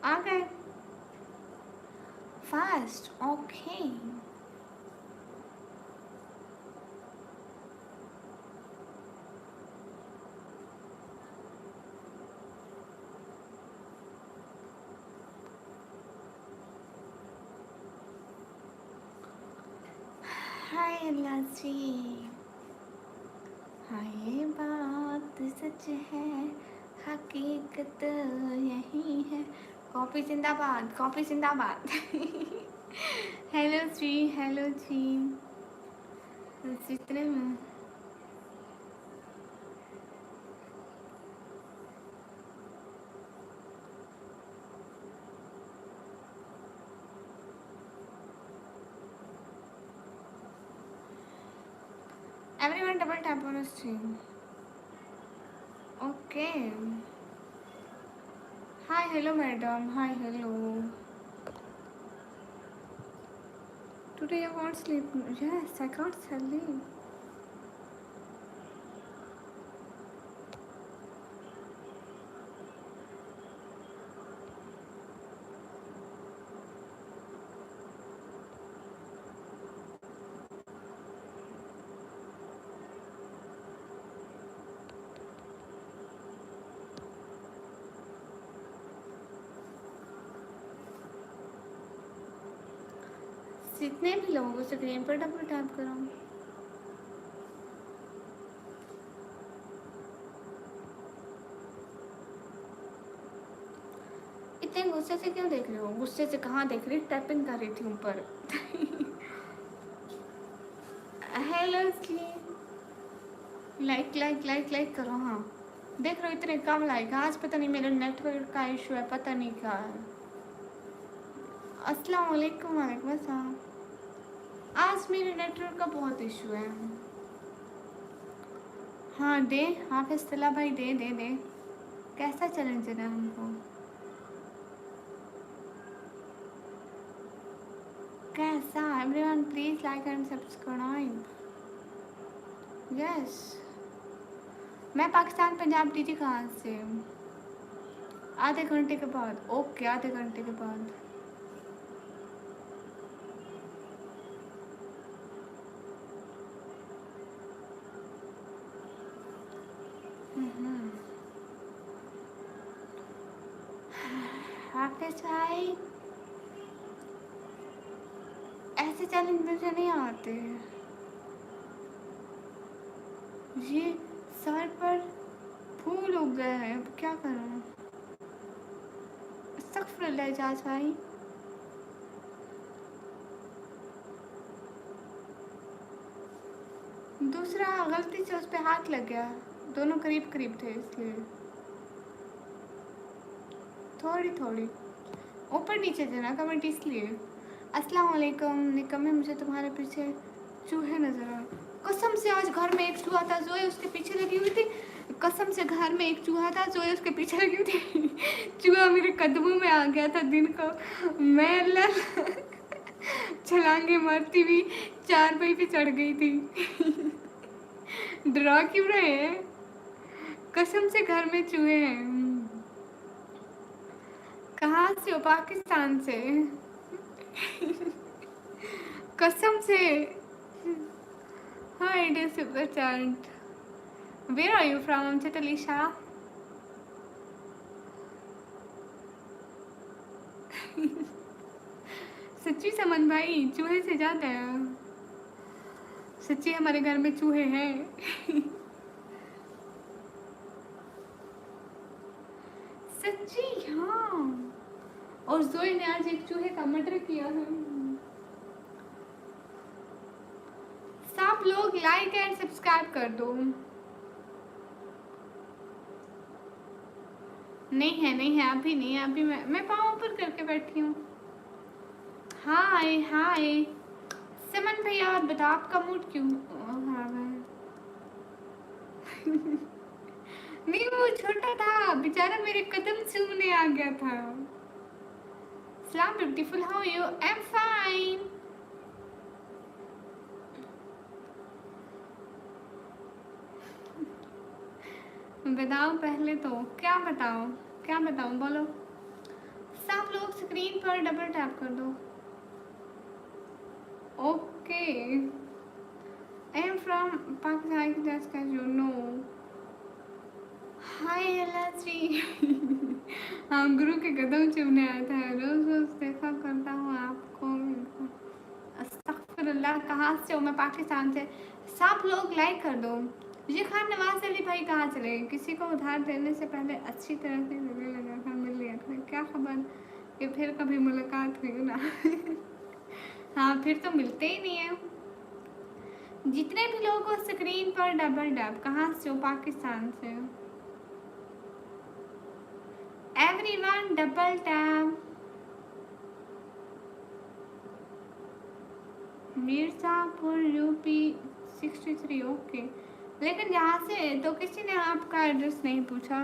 आ गए fast. Okay hi अल्लाह जी। हाँ ये बात सच है, हकीकत यही है। कॉपी जिंदाबाद, कॉपी जिंदाबाद। हेलो जी, हेलो जी। जितने में everyone double tap on the stream. Okay. Hi, hello, madam. Hi, hello. Today I won't sleep. Yes, I can't sleep. जितने भी लोगों से स्क्रीन पर डबल टैप करो। इतने गुस्से से क्यों देख रहे हो? गुस्से से कहाँ देख रही? टैपिंग कर रही थी ऊपर। हेलो जी। लाइक लाइक लाइक लाइक करो। हाँ देख रहे हो इतने कम लाइक। आज पता नहीं मेरे नेटवर्क का इशू है, पता नहीं क्या है। अस्सलाम वालेकुम। वालेकुम अस्सलाम। आज मेरे नेटवर्क का बहुत इशू है। हाँ दे, हाँ फिस्तला भाई दे दे दे। कैसा चैलेंजर है हमको? कैसा? Everyone please like and subscribe. Yes. मैं पाकिस्तान पंजाब टीटी कहाँ से? आधे घंटे के बाद। ओके आधे घंटे के बाद। हाफिज भाई ऐसे चैलेंज मुझे नहीं आते। ये सर पर फूल उग गए हैं, अब क्या करूं? अस्तगफिरुल्लाह इजाज भाई। दूसरा गलती से उस पे हाथ लग गया, दोनों करीब करीब थे इसलिए थोड़ी थोड़ी ऊपर नीचे थे ना कमेंट, इसलिए। अस्सलाम वालेकुम। निकम्मे मुझे तुम्हारे पीछे चूहे नजर आ। कसम से आज घर में एक चूहा था, जोए उसके पीछे लगी हुई थी। कसम से घर में एक चूहा था, जोए उसके पीछे लगी हुई थी। चूहा मेरे कदमों में आ गया था दिन को। मैं छलांगे मारती हुई चारपाई पे चढ़ गई थी। डरा क्यों रहे हैं? कसम से घर में चूहे हैं। कहाँ से हो? पाकिस्तान से। कसम से। हाँ it is super chat. Where are you from Amjad Ali Shah? सच्ची समन भाई चूहे से ज्यादा है। सच्ची हमारे घर में चूहे हैं। सच्ची हाँ। और जोए ने आज एक चूहे का मर्डर किया है। सब लोग लाइक एंड सब्सक्राइब कर दो। नहीं है नहीं है, अभी नहीं है। अभी मैं पाँव ऊपर करके बैठी हूँ। हाय हाय समन भैया, आप बताओ आपका मूड क्यों खराब है? नहीं वो छोटा था बेचारा, मेरे कदम चूमने आ गया था। सलाम beautiful, how are you? I am fine. बताओ पहले तो क्या बताओ, क्या बताऊं बोलो। अस्सलाम स्क्रीन पर डबल टैप कर दो। Okay, I am from Pakistan, just can you know. Hi allergy. हाँ, गुरु के कदम चुमने आया था, रोज रोज देखा करता हूँ आपको। अस्तगफिरुल्लाह, कहाँ से हो? मैं पाकिस्तान से। सब लोग लाइक कर दो। ये खान नवाज अली भाई कहाँ चले? किसी को उधार देने से पहले अच्छी तरह से गले लगा कर मिल लिया था, क्या खबर कि फिर कभी मुलाकात हुई ना? हाँ, फिर तो मिलते ही नहीं है। जितने भी लोग हो स्क्रीन पर डबल डैप, कहाँ से हो? पाकिस्तान से। Everyone double tap. Mirzapur UP 63, okay. लेकिन यहाँ से तो किसी ने आपका एड्रेस नहीं पूछा।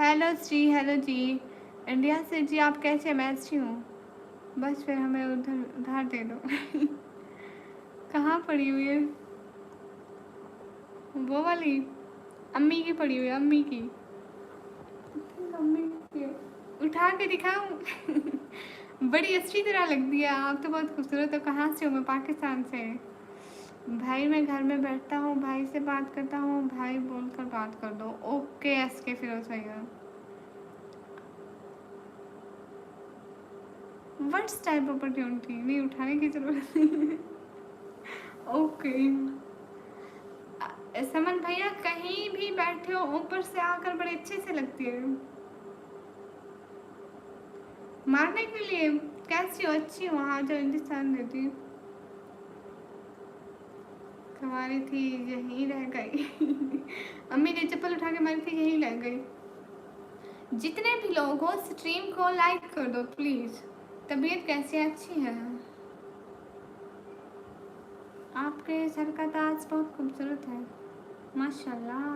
हेलो श्री, हेलो जी, इंडिया से जी। आप कैसे? मैं अच्छी हूँ, बस फिर हमें उधार दे दो। कहाँ पड़ी हुई है वो वाली? अम्मी की पड़ी हुई है, अम्मी की। अम्मी की उठा के दिखाऊं? बड़ी अच्छी तरह लगती है आप तो, बहुत खूबसूरत हो। कहाँ से हो? मैं पाकिस्तान से। भाई मैं घर में बैठता हूँ, भाई से बात करता हूँ, भाई बोलकर बात कर दो। ओके एस के फिरोज भैया। What's type opportunity? नहीं, उठाने की जरूरत नहीं। ओके समन भैया, कहीं भी बैठे हो ऊपर से आकर बड़े अच्छे से लगती है। मारने के लिए कैसी हो? अच्छी हो? हाँ, जो हिंदुस्तान देती हमारी थी, यहीं रह गई। अम्मी ने चप्पल उठा के मारी थी, यहीं रह गई। जितने भी लोग हो स्ट्रीम को लाइक कर दो प्लीज। तबीयत कैसी है? अच्छी है। आपके सर का ताज बहुत खूबसूरत है, माशाल्लाह।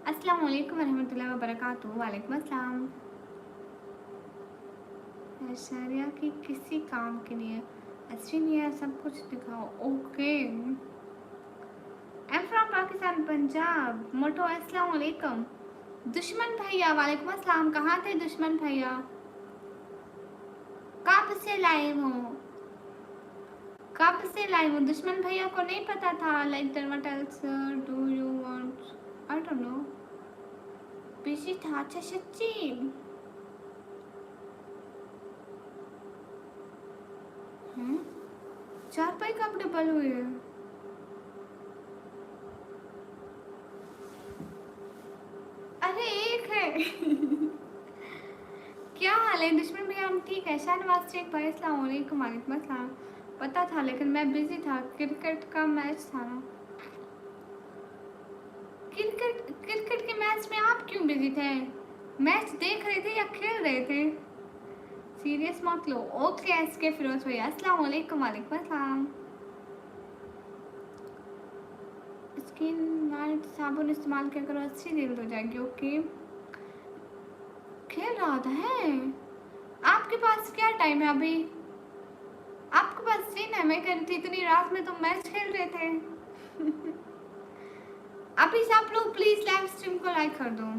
अस्सलाम वालेकुम रहमतुल्लाहि व बरकातुहू। वालेकुम अस्सलाम। शरिया की किसी काम के लिए अच्छी नहीं है, सब कुछ दिखाओ। Okay, I am from Pakistan, Punjab. मोटो अस्सलाम वालेकुम। दुश्मन भैया वालेकुम अस्सलाम। कहाँ थे दुश्मन भैया? कब से लाइव हो? कब से लाइव हो? दुश्मन भैया को नहीं पता था? Like what else do you want? I don't know. Busy था? अच्छा सच्ची। चारपाई कब डबल हुई है? अरे एक है। क्या हाल है दुश्मन भैया? हम ठीक है। शाहनवाज शेख भाई अस्सलाम वालेकुम। वालेकुम अस्सलाम। पता था लेकिन मैं बिजी था, क्रिकेट का मैच था ना। क्रिकेट क्रिकेट के मैच में आप क्यों बिजी थे? मैच देख रहे थे या खेल रहे थे? सीरियस मत लो। ओके एस के फिरोज भैया अस्सलाम वालेकुम। वालेकुम अस्सलाम। स्किन वाइट साबुन इस्तेमाल किया करो, अच्छी जल्द हो जाएगी। ओके, खेल रहा था है? आपके पास क्या टाइम है अभी? आपके पास सीन है? मैं कह रही थी इतनी रात में तुम मैच खेल रहे थे। अभी सब लोग प्लीज लाइव स्ट्रीम को लाइक कर दो।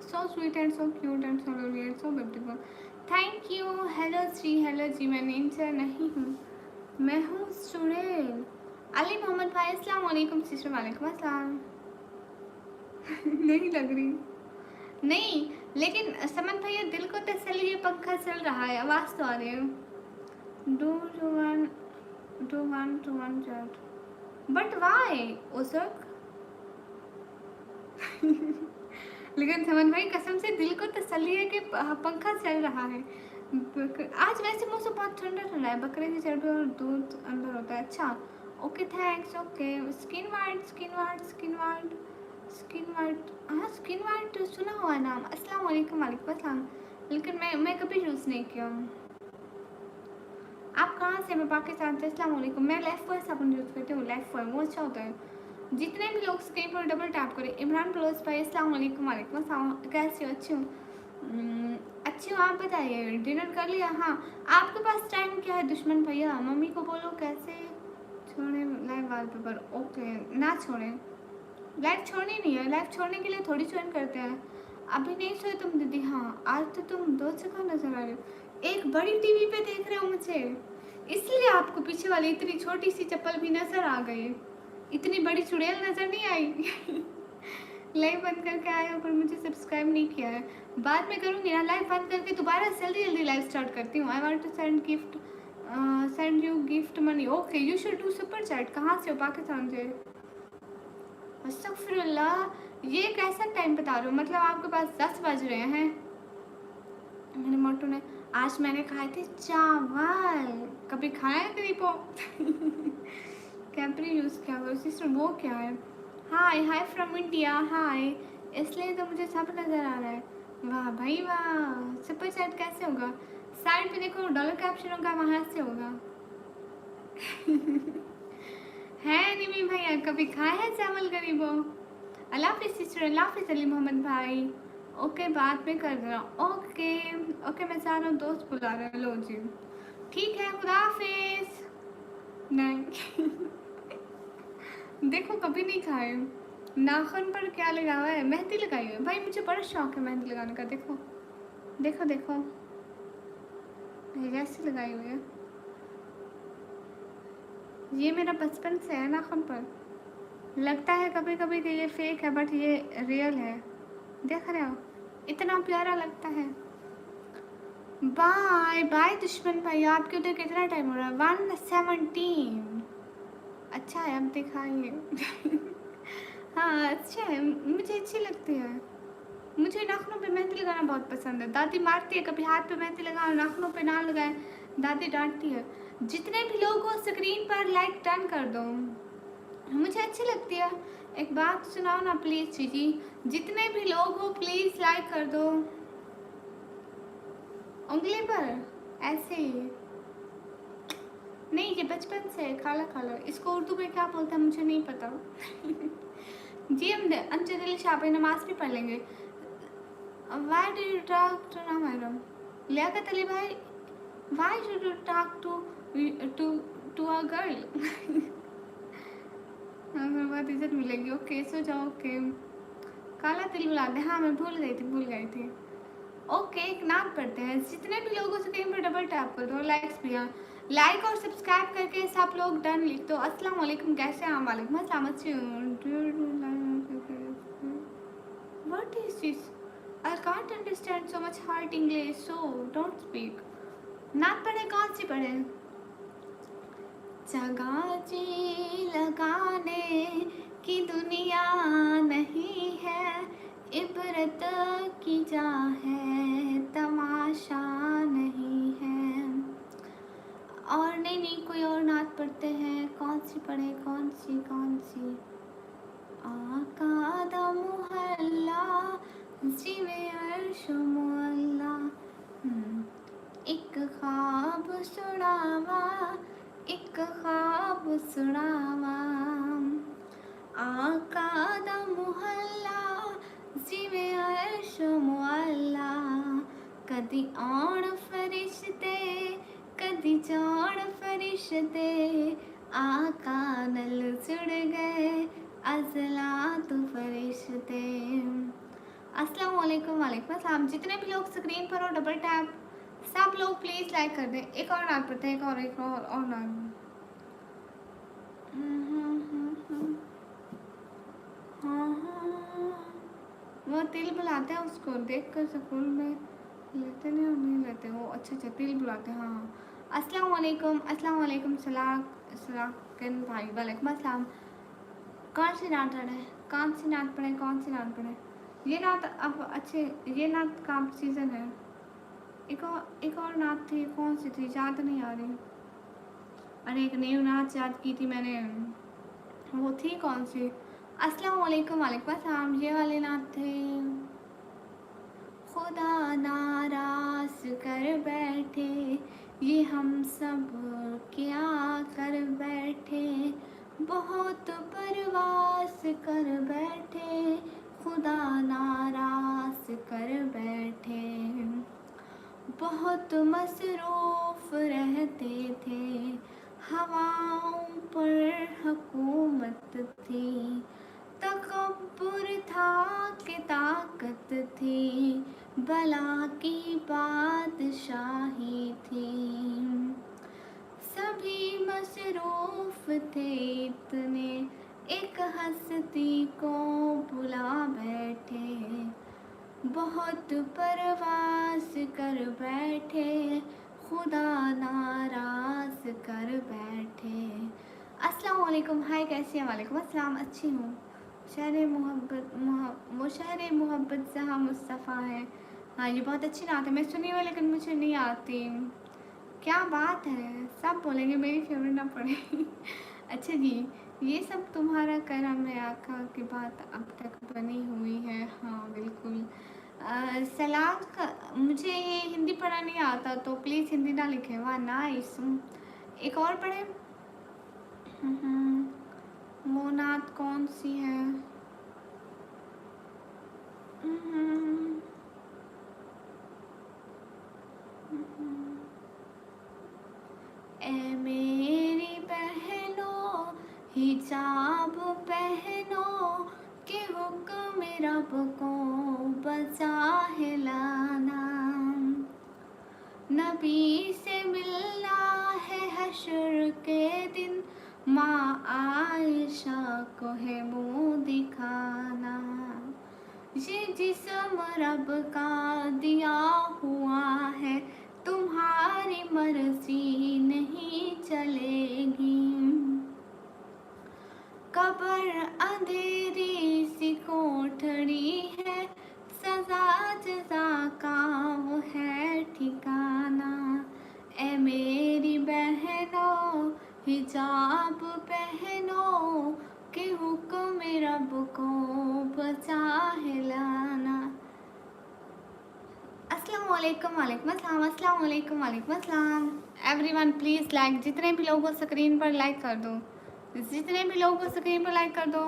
So sweet and so cute and so lovely and so beautiful. Thank you. Hello Shri, hello ji. मैं नेंसर नहीं हूँ, मैं हूँ सुरेल। अली मोहम्मद भाई अस्सलाम वालेकुम। सिस्टर वालेकुम अस्सलाम। नहीं लग रही। नहीं, लेकिन समन भैया दिल को तसल्ली, पंखा चल रहा है, आवाज़ तो आ रही है। Do one two one chat but why उसक? लेकिन समन भाई कसम से दिल को तसल्ली है कि पंखा चल रहा है। आज वैसे मौसम बहुत ठंडा ठंडा है, बकरे की चर्बी और दूध अंदर होता है। अच्छा okay thanks. Okay skin white, skin white, skin white, skin white. हाँ स्किन वाइट सुना हुआ नाम। अस्सलाम वालेकुम। वालेकुम अस्सलाम। लेकिन मैं कभी यूज़ नहीं किया। आप कहाँ से? मैं पाकिस्तान से। अस्सलाम वालेकुम। मैं लेफ्ट फॉर साबुन यूज़ करती हूँ, लेफ्ट फॉर वो अच्छा होता है। जितने भी लोग स्क्रीन पर डबल टैप करें। इमरान फिरोज भाई अस्सलाम वालेकुम। वालेकुम अस्सलाम। कैसी हो? अच्छी हूँ। अच्छी हूँ, आप बताइए डिनर कर लिया? हाँ, आपके पास टाइम क्या है दुश्मन भैया? मम्मी को बोलो कैसे छोड़े लाइव वॉलपेपर। ओके ना छोड़ें, लाइफ छोड़नी नहीं है, लाइफ छोड़ने के लिए थोड़ी ज्वाइन करते हैं। अभी नहीं सोए तुम दीदी? हाँ, आज तो तुम 2 जगह नजर आ रहे हो। एक बड़ी टीवी पे देख रहे हो मुझे, इसलिए आपको पीछे वाली इतनी छोटी सी चप्पल भी नजर आ गई, इतनी बड़ी चुड़ैल नजर नहीं आई। लाइव बंद करके आए हो पर मुझे सब्सक्राइब नहीं किया है। बाद में करूँगी ना, लाइव बंद करके दोबारा जल्दी जल्दी लाइव स्टार्ट करती हूँ। I want to send gift, send you gift money. Okay, you should do super chat. कहाँ से हो? पाकिस्तान से? अस्तगफिरुल्लाह, ये कैसा टाइम बता रहे हो? मतलब आपके पास 10 बज रहे हैं। मेरे मोटू ने आज मैंने खाए थे चावल। कभी खाया है कभी पो? कैपरी यूज़ किया हुआ सिस्टर, वो क्या है? हाय हाय फ्रॉम इंडिया, हाय। इसलिए तो मुझे सब नज़र आ रहा है। वाह भाई वाह, सुपर चैट कैसे होगा? साइड पे देखो डॉलर कैप्शन होगा, वहाँ से होगा। है निमी भैया, कभी खाए हैं चावल गरीबों? अल्लाह हाफिज़ सिस्टर, अल्लाह हाफिज़ अली मोहम्मद भाई। ओके, बाद में कर रहा हूँ। ओके ओके, मैं चाह रहा हूँ, दोस्त बुला रहा है। लो जी, ठीक है, खुदा हाफिज़। नहीं। देखो कभी नहीं खाए। नाखून पर क्या लगा हुआ है? मेहंदी लगाई हुई है भाई, मुझे बड़ा शौक है मेहंदी लगाने का। देखो देखो देखो, कैसी लगाई हुई है। ये मेरा बचपन से है नाखून पर। लगता है कभी कभी कि ये फेक है बट ये रियल है। देख रहे हो, इतना प्यारा लगता है। बाय बाय दुश्मन भाई, आपके उधर कितना टाइम हो रहा है? 1:17। अच्छा है, अब दिखाइए। हाँ अच्छा है, मुझे अच्छी लगती है। मुझे नाखूनों पे मेहंदी लगाना बहुत पसंद है। दादी मारती है कभी हाथ पे मेहंदी लगाओ, नाखूनों पे ना लगाए, दादी डांटती है। जितने भी लोग हो स्क्रीन पर लाइक टर्न कर दो, मुझे अच्छी लगती है। एक बात सुनाओ ना प्लीज़ जीजी, जितने भी लोग हो प्लीज़ लाइक कर दो, उंगली पर ऐसे ही। नहीं, ये बचपन से है, खाला खाला। इसको उर्दू में क्या बोलते हैं मुझे नहीं पता। जी हम अंजल शाह नमाज भी पढ़ लेंगे। Why do you talk to ना मैडम? लियाकत अली भाई, why should you talk to a girl? हमें बहुत इज्जत मिलेगी। ओके सो जाओ। ओके, काला तिल बुला दे। हाँ मैं भूल गई थी। ओके, एक नाम पढ़ते हैं। जितने भी लोगों से कहीं पर डबल टैप कर दो, लाइक्स भी। हाँ, लाइक और सब्सक्राइब करके सब लोग डन लिख दो। अस्सलाम वालेकुम, कैसे हैं? वालेकुम अस्सलाम। What is this? I can't understand so much hard English, so don't speak. नाम पढ़े, कौन सी पढ़े? चगाची लगाने की दुनिया नहीं है, इबरत की जा है, तमाशा नहीं है। और नहीं, कोई और नात पढ़ते हैं। कौन सी पढ़े? कौन सी? आका दा मुहल्ला जिवे अर्श मुअल्ला। एक ख्वाब सुनावा, आका दा मुहल्ला जिवे अर्श मुअल्ला। कदी आण फरिश्ते, कदी जाण फरिश्ते, आका नल जुड़ गए अज़लात फरिश्ते। अस्सलाम वालेकुम। वालेकुम अस्सलाम। जितने भी लोग स्क्रीन पर हो डबल टैप, सब लोग प्लीज़ लाइक कर दें। एक और नाम पढ़ते हैं, एक और नाम। वो तिल बुलाते हैं उसको, देख कर स्कूल में लेते नहीं लेते वो। अच्छा तिल बुलाते हैं। हाँ अस्सलाम वालेकुम सलाकन भाई। वालेकुम अस्सलाम। कौन सी नात पढ़े? ये नात अब अच्छे, ये नात का सीज़न है। एक और नात थी, कौन सी थी याद नहीं आ रही। अरे एक नई नात याद की थी मैंने, वो थी कौन सी? अस्सलाम वालेकुम। वालेकुम अस्सलाम। ये वाले नात थे। खुदा नाराज कर बैठे, ये हम सब क्या कर बैठे, बहुत परवास कर बैठे, खुदा नाराज कर बैठे। बहुत मसरूफ़ रहते थे, हवाओं पर हुकूमत थी, तकव्वुल तकब्बुर था कि ताकत थी, बला की बादशाही थी। सभी मसरूफ थे इतने, एक हस्ती को बुला बैठे। बहुत परवास कर बैठे, खुदा नाराज कर बैठे। अस्सलाम वालेकुम, हाय कैसी हैं? वालेकुम अस्सलाम, अच्छी हूँ। शहर मोहब्बत जहाँ मुस्तफ़ा है। हाँ ये बहुत अच्छी बात है, मैं सुनी हुई लेकिन मुझे नहीं आती। क्या बात है, सब बोलेंगे मेरी फेवरेट ना पड़े। अच्छा जी, ये सब तुम्हारा करम है, आका की बात अब तक बनी हुई है। हाँ बिल्कुल। सलाम का मुझे ये हिंदी पढ़ा नहीं आता तो प्लीज़ हिंदी ना लिखें। वाह नाइस। एक और पढ़े। मोनात कौन सी है? ए मेरी बहनों, हिजाब पहनो कि हुक्म रब को बचा है लाना। नबी से मिलना है हश्र के दिन, माँ आयशा को है मुँह दिखाना। ये जिस्म रब का दिया हुआ है, तुम्हारी मर्जी नहीं चलेगी। कब्र अंधेरी सी कोठरी है, सजा जजा का वो है ठिकाना। ए मेरी बहनों, हिजाब पहनो कि हुक्म रब को बचा है लाना। अस्सलाम वालेकुम, वालेकुम अस्सलाम, अस्सलाम वालेकुम, वालेकुम अस्सलाम। एवरीवन प्लीज़ लाइक, जितने भी लोग हो स्क्रीन पर लाइक कर दो, जितने भी लोग हो स्क्रीन पर लाइक कर दो।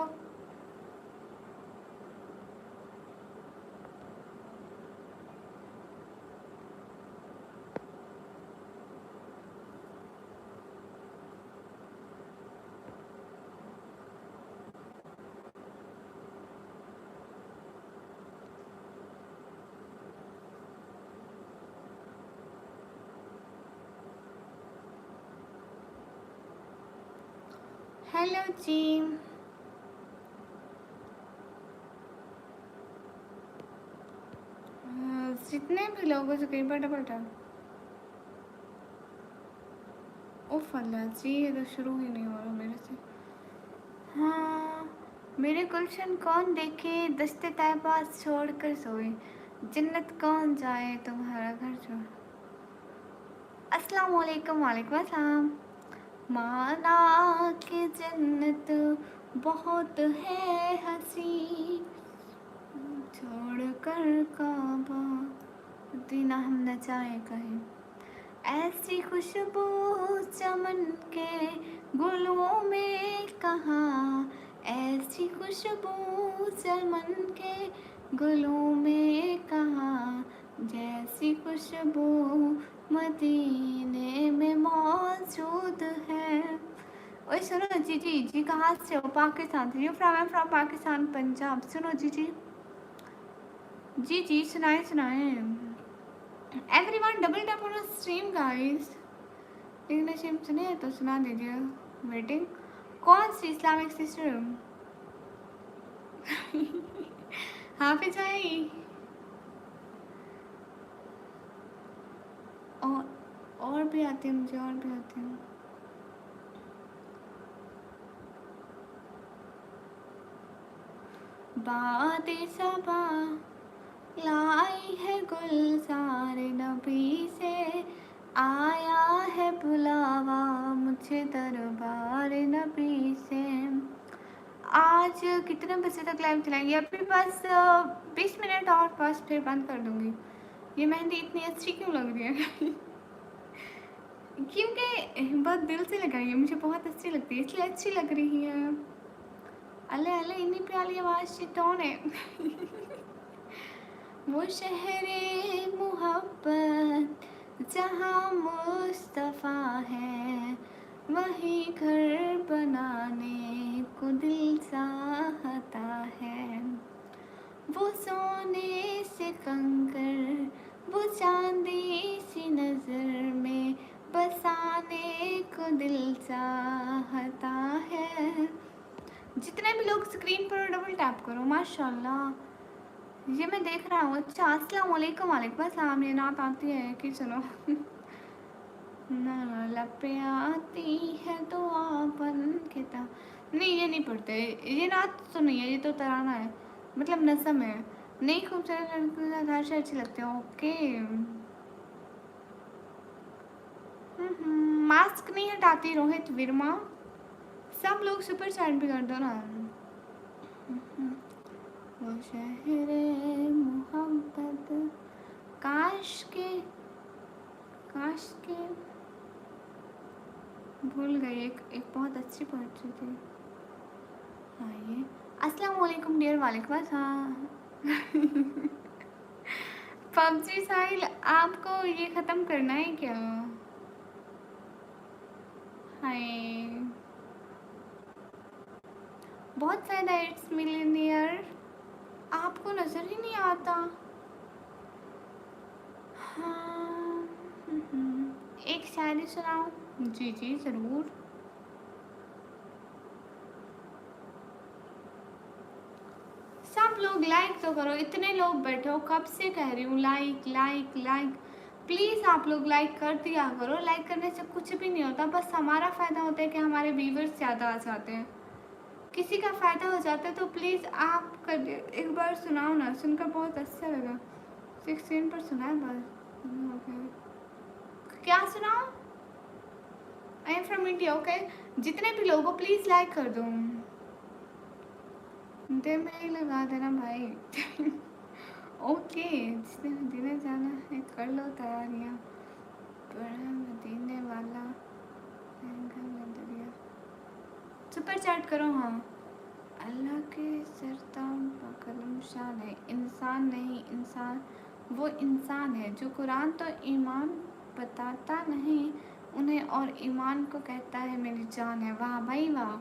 हेलो जी, जितने भी लोग हो स्क्रीन पर डबल टैप। उफ अल्लाह जी, ये तो शुरू ही नहीं हो रहा मेरे से। हाँ मेरे गुलशन कौन देखे, दस्ते तैयबा छोड़ कर सोए, जन्नत कौन जाए तुम्हारा घर छोड़। अस्सलाम वालेकुम, वालेकुम अस्सलाम। माना कि जन्नत बहुत है हंसी, छोड़ कर काबा दीना हम न चाहे कहीं। ऐसी खुशबू चमन के गुलों में कहाँ, ऐसी खुशबू चमन के गुलों में कहाँ, जैसी खुशबू मदीने में मौजूद है। ओए सुनो जी जी जी, कहाँ से हो? पाकिस्तान से। You from? I am from Pakistan, Punjab. सुनो जी जी जी जी, सुनाए सुनाए। Everyone double tap on stream guys. लेकिन स्ट्रीम सुने तो सुना दीजिए। वेटिंग। कौन सी इस्लामिक सिस्टर? हाफिज भाई। और भी आते हैं मुझे, और भी आते हैं। बातें सबा लाई है गुलजार नबी से, आया है बुलावा मुझे दरबार नबी से। आज कितने बजे तक लाइव चलाएंगे? अभी बस 20 मिनट और, बस फिर बंद कर दूंगी। ये मेहंदी इतनी अच्छी क्यों लग रही है? क्योंकि बहुत दिल से लगाई है, मुझे बहुत अच्छी लगती है इसलिए अच्छी लग रही है। अल्ले अल्ले, इतनी प्यारी आवाज़ से टोन है। वो शहरे मोहब्बत जहाँ मुस्तफ़ा है, वही घर बनाने को दिल चाहता है। वो सोने से कंकर वो चांदी सी नजर में बसाने को दिल चाहता है। जितने भी लोग स्क्रीन पर डबल टैप करो माशाल्लाह। ये मैं देख रहा हूँ। अच्छा अस्सलाम वालेकुम। वालेकुम अस्सलाम। ये नात आती है कि सुनो ना लपे आती है तो आपन किता। नहीं ये नहीं पढ़ते, ये नात तो नहीं है, ये तो तराना है, मतलब नज़म है। नहीं खूबसूरत लड़कियां हर अच्छी लगती है। ओके। मास्क नहीं हटाती रोहित वर्मा। सब लोग सुपर चैट भी कर दो ना। वो शहरे मोहब्बत काश के भूल गई। एक बहुत अच्छी पोएट्री थी। आइए अस्सलाम वालेकुम डियर। वालेकुम अस्सलाम। पबजी साहिल आपको ये ख़त्म करना है क्या? हाय बहुत फ़ायदा इट्स मिलियनियर। आपको नज़र ही नहीं आता। हाँ एक शायरी सुनाओ। जी जी ज़रूर। सब लोग लाइक तो करो। इतने लोग बैठे हो, कब से कह रही हूँ लाइक लाइक लाइक। प्लीज़ आप लोग लाइक कर दिया करो। लाइक करने से कुछ भी नहीं होता, बस हमारा फ़ायदा होता है कि हमारे व्यूवर्स ज़्यादा आ जाते हैं। किसी का फ़ायदा हो जाता है तो प्लीज़ आप कर दे। एक बार सुनाओ ना, सुनकर बहुत अच्छा लगा। 16 पर सुना है बस। क्या सुनाओ? आई एम फ्रॉम इंडिया। ओके जितने भी लोग हो प्लीज़ लाइक कर दो। दिल में ही लगा देना भाई। ओके जिसने मदीने जाना है कर लो तैयारियाँ। बड़ा मदीने वाला दरिया। सुपर चैट करो। हाँ अल्लाह के सरता कलम शान है। इंसान नहीं इंसान वो इंसान है जो कुरान तो ईमान बताता नहीं उन्हें और ईमान को कहता है मेरी जान है। वाह भाई वाह।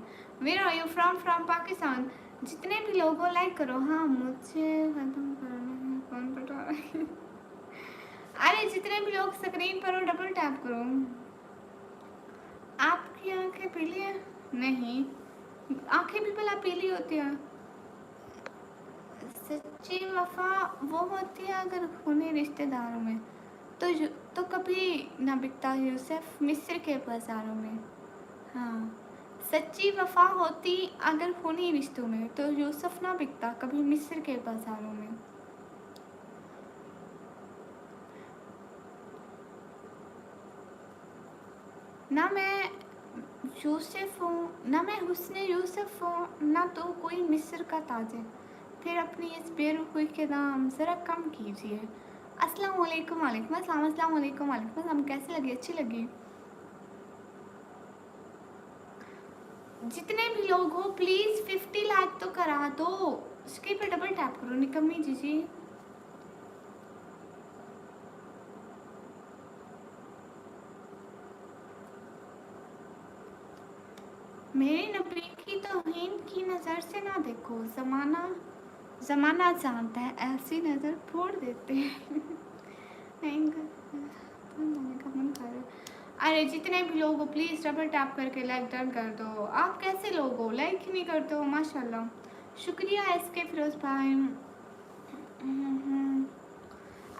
Where are you from? From Pakistan. जितने भी लोगों लाइक करो। हाँ मुझे खत्म करना है। कौन बता रहा है? अरे जितने भी लोग स्क्रीन पर हो डबल टैप करो। आपकी आंखें पीली है? नहीं आंखें भी भला पीली होती हैं। सच्ची वफा वो होती है अगर खूनी रिश्तेदारों में तो कभी ना बिकता यूसुफ मिस्र के बाजारों में। हाँ सच्ची वफा होती अगर खूनी रिश्तों में तो यूसुफ ना बिकता कभी मिस्र के बाजारों में। ना मैं यूसुफ हूँ ना मैं हुस्ने यूसुफ हूँ ना तो कोई मिस्र का ताज है। फिर अपनी इस बेरुखी के दाम ज़रा कम कीजिए। अस्सलाम वालेकुम। वालेकुम अस्सलाम। अस्सलाम वालेकुम। वालेकुम अस्सलाम। कैसी लगी? अच्छी लगी। जितने भी लोग हो प्लीज़ 50 लाइक तो करा दो। उसके पे डबल टैप करो निकम्मी जी। मेरे नबी की तौहीन की नज़र से ना देखो। ज़माना जानता है ऐसी नज़र फोड़ देते हैं। का मन कर रहा है। अरे जितने भी लोग हो प्लीज़ डबल टैप करके लाइक डन कर दो। आप कैसे लोग हो लाइक ही नहीं करते हो? माशाल्लाह शुक्रिया एसके फिरोज भाई।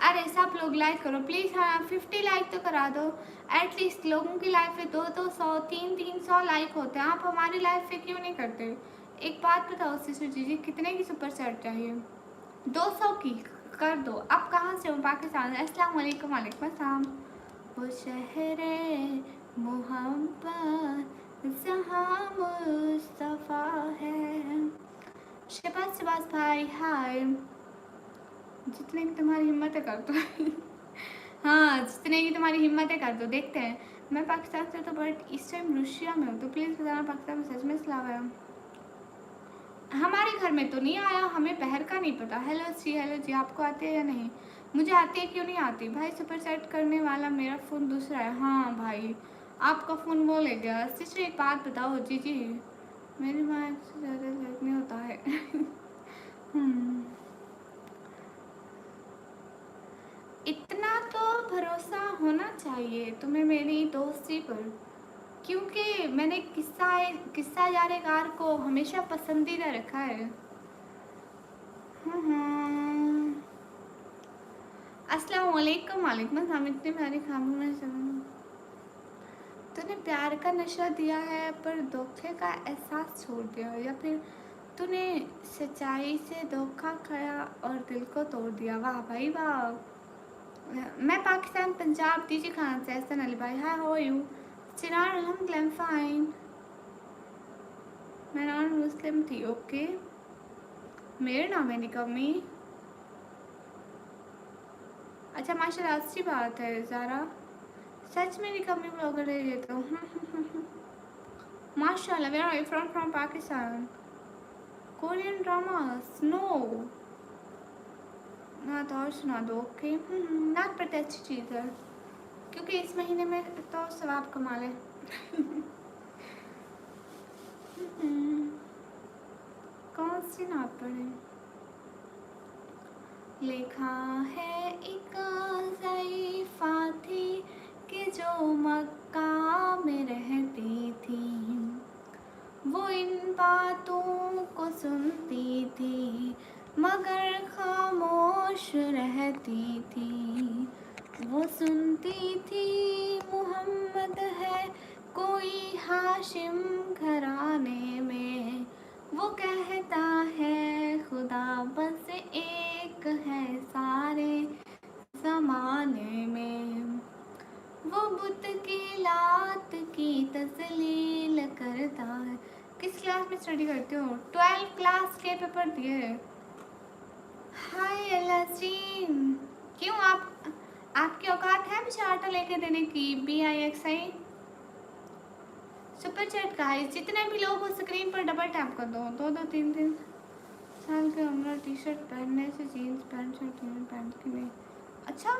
अरे सब लोग लाइक करो प्लीज़। हाँ 50 लाइक तो करा दो एटलीस्ट। लोगों की लाइफ पे 200 300 लाइक होते हैं, आप हमारी लाइफ पे क्यों नहीं करते? एक बात बताओ सिस्टर जी कितने की सुपर सेट चाहिए? 200 की कर दो। आप कहाँ से हो? पाकिस्तान। अस्सलाम वालेकुम। वालेकुम अस्सलाम। वो शहरे मोहब्बत जहाँ मुस्तफ़ा है। शबाज भाई हाय। जितने की तुम्हारी हिम्मत है कर दो। हाँ जितने की तुम्हारी हिम्मत है कर दो। देखते हैं। मैं पाकिस्तान से तो बट इस टाइम रूसिया में हूँ तो प्लीज़ बताना पाकिस्तान में सच में इस्लाम है? हमारे घर में तो नहीं आया, हमें बहर का नहीं पता। हेलो जी आपको आती है या नहीं? मुझे आती है क्यों नहीं आती भाई? सुपर सेट करने वाला मेरा फ़ोन दूसरा है। हाँ भाई आपका फ़ोन बोलेगा। सिस्टर एक बात बताओ जी जी, मेरी माँ से ज़्यादा लाइक नहीं होता है। इतना तो भरोसा होना चाहिए तुम्हें मेरी दोस्ती पर, क्योंकि मैंने किस्सा यारेगार को हमेशा पसंदीदा रखा है। अस्सलाम वालेकुम। वालेकुम अस्सलाम। इतने प्यारे खामों में तूने प्यार का नशा दिया है पर धोखे का एहसास छोड़ दिया, या फिर तूने सच्चाई से धोखा खाया और दिल को तोड़ दिया। वाह भाई वाह। मैं पाकिस्तान पंजाब दीजी खान से एहसन अली भाई। Hi how are you? चिरार अल्हम्दुलिल्लाह फाइन। मैं नॉन मुस्लिम थी। ओके, मेरे नाम है निकम्मी। अच्छा माशाल्लाह, अच्छी बात है ज़ारा। सच में निकम्मी ब्लॉगर है ये तो। माशाल्लाह। Where are you from? From Pakistan. Korean dramas no ना तो और सुना दो। ओके, नाक पर अच्छी चीज़ है, क्योंकि इस महीने में तो सवाब कमा ले। कौन सी नाक पर है? लिखा है एक ज़ईफ़ा थी कि जो मक्का में रहती थी, वो इन बातों को सुनती थी मगर खामोश रहती थी। वो सुनती थी मोहम्मद है कोई हाशिम घराने में, वो कहता है खुदा बस एक है सारे ज़माने में, वो बुत की लात की तस्लील करता है। किस क्लास में स्टडी करते हो? 12 क्लास के पेपर दिए। हाय एलाजीन, क्यों आपकी औकात है मुझे आटा लेके देने की? BIXI सुपर चैट गाइस, जितने भी लोग हो स्क्रीन पर डबल टैप कर दो। 2-3 साल की उम्र टी शर्ट पहनने से जीन्स पैंट शर्ट पहन के नहीं। अच्छा,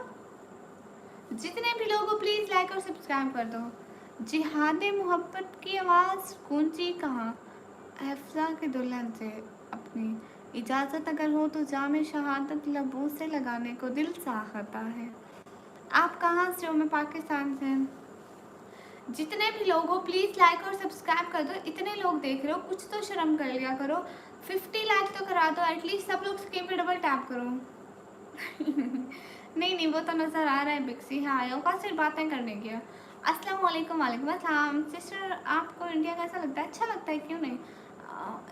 जितने भी लोग हो प्लीज़ लाइक और सब्सक्राइब कर दो। जिहाद मोहब्बत की आवाज़ गूंजी कहाँ? हफ्सा के दुल्हन से। अपनी इजाज़त अगर हो तो जामे शहादत लबों से लगाने को दिल चाहता है। आप कहाँ से हो? मैं पाकिस्तान से। जितने भी लोग हो प्लीज़ लाइक और सब्सक्राइब कर दो। इतने लोग देख रहे हो, कुछ तो शर्म कर लिया करो। 50 लाइक तो करा दो एटलीस्ट। सब लोग स्क्रीन पे डबल टैप करो। नहीं वो तो नज़र आ रहा है बिक्सी। हाँ योगा सिर्फ बातें करने की। अस्सलाम वालेकुम। वालेकुम अस्सलाम। सिस्टर आपको इंडिया कैसा लगता है? अच्छा लगता है, क्यों नहीं।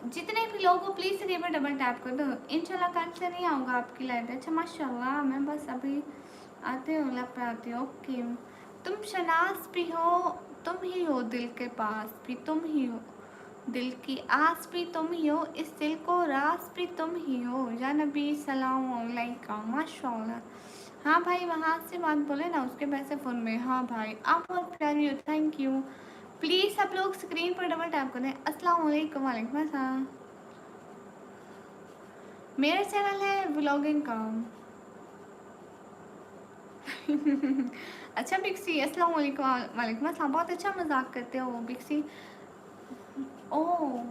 जितने भी लोग हो प्लीज़ स्क्रीन पर डबल टैप कर दो। इंशाल्लाह कल से नहीं आऊँगा आपकी लाइफ। अच्छा माशाल्लाह, मैं बस अभी आते हो लग पे आती हूँ। ओके, तुम शनास भी हो, तुम ही हो दिल के पास भी तुम ही हो, दिल की आस भी तुम ही हो, इस दिल को रास भी तुम ही हो। या नबी सलाम अलैकुम। माशाल्लाह। हाँ भाई, वहाँ से बात बोले ना, उसके पैसे फ़ोन में। हाँ भाई आप बहुत प्यारी हो, थैंक यू। प्लीज़ सब लोग स्क्रीन पर डबल टैप करें। अस्सलाम वालेकुम। वालेकुम अस्सलाम। मेरा चैनल है व्लॉगिंग का। अच्छा बिक्सी, अस्सलाम वालेकुम। वालेकुम अस्सलाम। बहुत अच्छा मजाक करते हो बिक्सी। ओह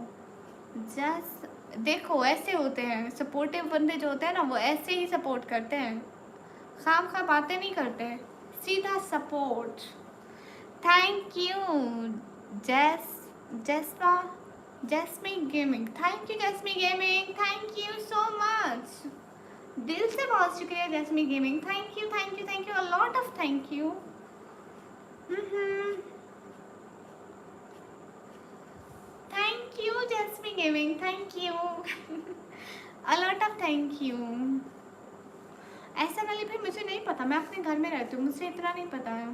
जस देखो, ऐसे होते हैं सपोर्टिव बंदे जो होते हैं ना, वो ऐसे ही सपोर्ट करते हैं, खाम खा बातें नहीं करते, सीधा support. Thank you Jes Jesma Jesmi gaming. Thank you Jesmi gaming, thank you so much. दिल से बहुत शुक्रिया Jesmi gaming. Thank you thank you thank you, a lot of thank you. Thank you Jesmi gaming, thank you. A lot of thank you. ऐसा वाली भाई मुझे नहीं पता, मैं अपने घर में रहती हूँ, मुझे इतना नहीं पता है।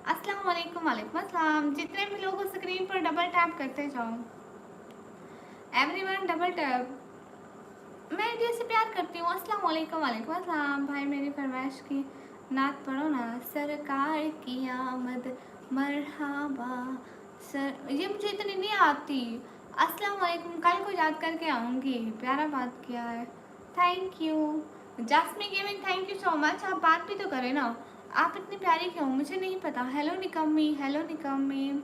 अस्सलाम वालेकुम। वालेकुम अस्सलाम। जितने भी लोग स्क्रीन पर डबल टैप करते जाओ। Everyone double tap. मैं इंडिया से प्यार करती हूँ। अस्सलाम वालेकुम। वालेकुम अस्सलाम। भाई मेरी फरमाइश की नात पढ़ो ना। सरकार की आमद मरहबा। सर ये मुझे इतनी नहीं आती। अस्सलाम वालेकुम, कल को याद करके आऊँगी। प्यारा बात किया है, thank you. Jasmi gaming thank you so much. आप बात भी तो करें ना। आप इतनी प्यारी क्यों, मुझे नहीं पता। हेलो निकम्मी, हेलो निकम्मी।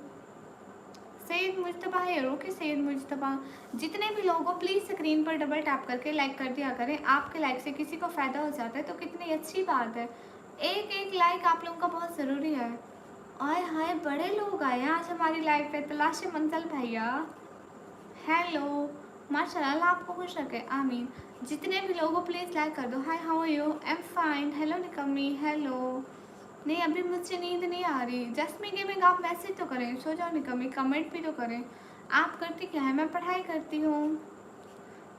सैयद मुज्तबा है, ओके सैयद मुज्तबा। जितने भी लोगों, प्लीज़ स्क्रीन पर डबल टैप करके लाइक कर दिया करें। आपके लाइक से किसी को फ़ायदा हो जाता है तो कितनी अच्छी बात है। एक एक लाइक आप लोगों का बहुत ज़रूरी है। आय हाय, बड़े लोग आए हैं आज हमारी लाइफ पे। तलाशे मंजिल भैया, हेलो, माशाल्लाह, अल्लाह आपको खुश रखे, आमीन। जितने भी लोगों, प्लीज़ लाइक कर दो। Hi, how are you? I am fine. Hello निकम्मी, हेलो। नहीं, अभी मुझसे नींद नहीं आ रही। जस्मी गेमिंग, आप मैसेज तो करें, सो जाओ निकम्मी, कमेंट भी तो करें। आप करती क्या है? मैं पढ़ाई करती हूँ।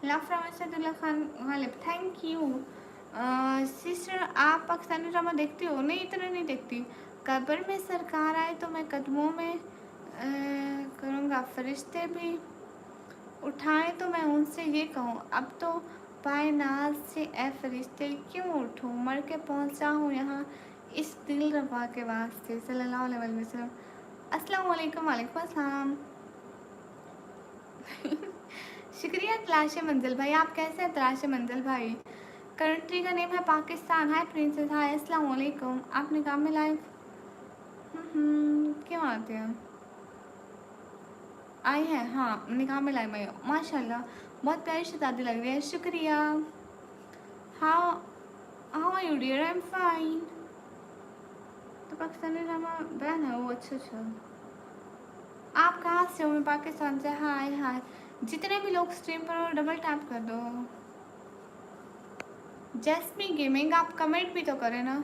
लाफरा Mashadullah Khan Ghalib, thank you. Sister, आप पाकिस्तानी ड्रामा देखती हो? नहीं, इतना नहीं देखती। कब्र में सरकार आए तो मैं कदमों में करूँगा, फरिश्ते भी उठाएं तो मैं उनसे ये कहूँ, अब तो पाए नाज से ए फरिश्ते क्यों उठूँ, मर के पहुँचा हूँ यहाँ इस दिल रबा के वास्ते, सल्लल्लाहु अलैहि वसल्लम। अस्सलाम वालेकुम। वालेकुम अस्सलाम। शुक्रिया तलाशे मंजिल भाई, आप कैसे हैं तलाशे मंजिल भाई? कंट्री का नेम है पाकिस्तान। हाय प्रिंसेस, हाय, अस्सलाम वालेकुम। आप निकाह में लाइव क्यों आते हैं? आई है, हाँ, निकाह में लाइव आई हो, माशाल्लाह, बहुत प्यारी शहजादी लग रही है। शुक्रिया। How how are you dear? I am fine. तो पाकिस्तानी ड्रामा बैन है वो? अच्छा अच्छा। आप कहाँ से हो? मैं पाकिस्तान से। हाय हाय। जितने भी लोग स्ट्रीम पर हो डबल टैप कर दो। जैस्मी गेमिंग, आप कमेंट भी तो करें ना।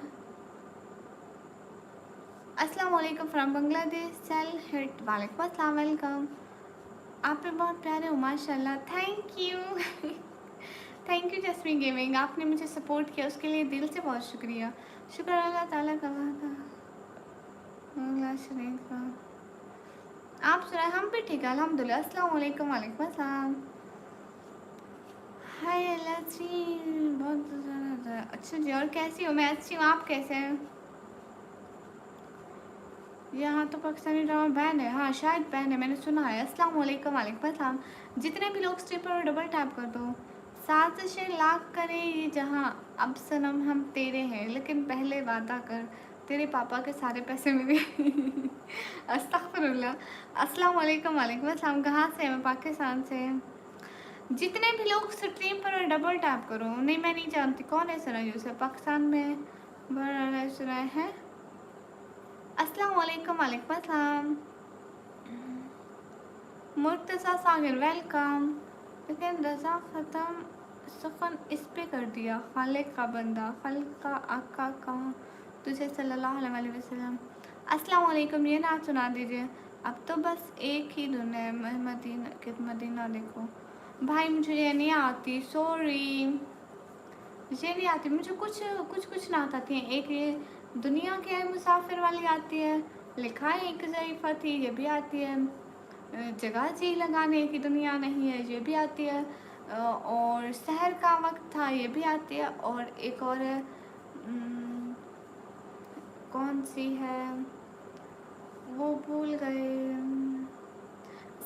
अस्सलाम वालेकुम फ्रॉम बांग्लादेश, सेल हिट। वालेकुम अस्सलाम, वेलकम। आप भी बहुत प्यारे हो माशाल्लाह, thank you. Thank you Jasmi gaming, आपने मुझे सपोर्ट किया उसके लिए दिल से बहुत शुक्रिया। शुक्र अल्लाह ताला का शरीफ का। आप सुनाए? हम भी ठीक है अल्हम्दुलिल्लाह। अस्सलाम वालेकुम। वालेकुम अस्सलाम। हाय अल्लाह जी, बहुत ज़्यादा अच्छा जी। और कैसी हो? मैं अच्छी हूँ, आप कैसे हैं? यहाँ तो पाकिस्तानी ड्रामा बैन है, हाँ शायद बैन है, मैंने सुना है। अस्सलाम वालेकुम। वालेकुम अस्सलाम। जितने भी लोग स्ट्रीम पर डबल टैप कर दो। साजिशें लाख करे ये जहाँ, अब सनम हम तेरे हैं, लेकिन पहले वादा कर तेरे पापा के सारे पैसे मेरे। अस्तगफिरुल्लाह। अस्सलाम वालेकुम। वालेकुम अस्सलाम। कहाँ से? मैं पाकिस्तान से। जितने भी लोग स्ट्रीम पर डबल टैप करो। नहीं, मैं नहीं जानती कौन है सना यूसुफ, पाकिस्तान में बड़ा सुना है। अस्सलाम वालेकुम। वालेकुम अस्सलाम। मुर्तज़ा सागर, वेलकम। लेकिन रज़ा ख़त्म सफ़न इस पे कर दिया, खालिक का बंदा, खल्क का आका कहाँ तुझे सल्लल्लाहु अलैहि वसल्लम। अस्सलाम वालेकुम। ये नात सुना दीजिए। अब तो बस एक ही धुन है, मदीना देखो। भाई मुझे ये नहीं आती, सॉरी, ये नहीं आती मुझे। कुछ नात आती हैं। एक ये दुनिया के है मुसाफिर वाली आती है, लिखा है एक ज़ईफ़ा थी, ये भी आती है। जगह जी लगाने की दुनिया नहीं है, ये भी आती है। और शहर का वक्त था, ये भी आती है। और एक और है, कौन सी है वो भूल गए।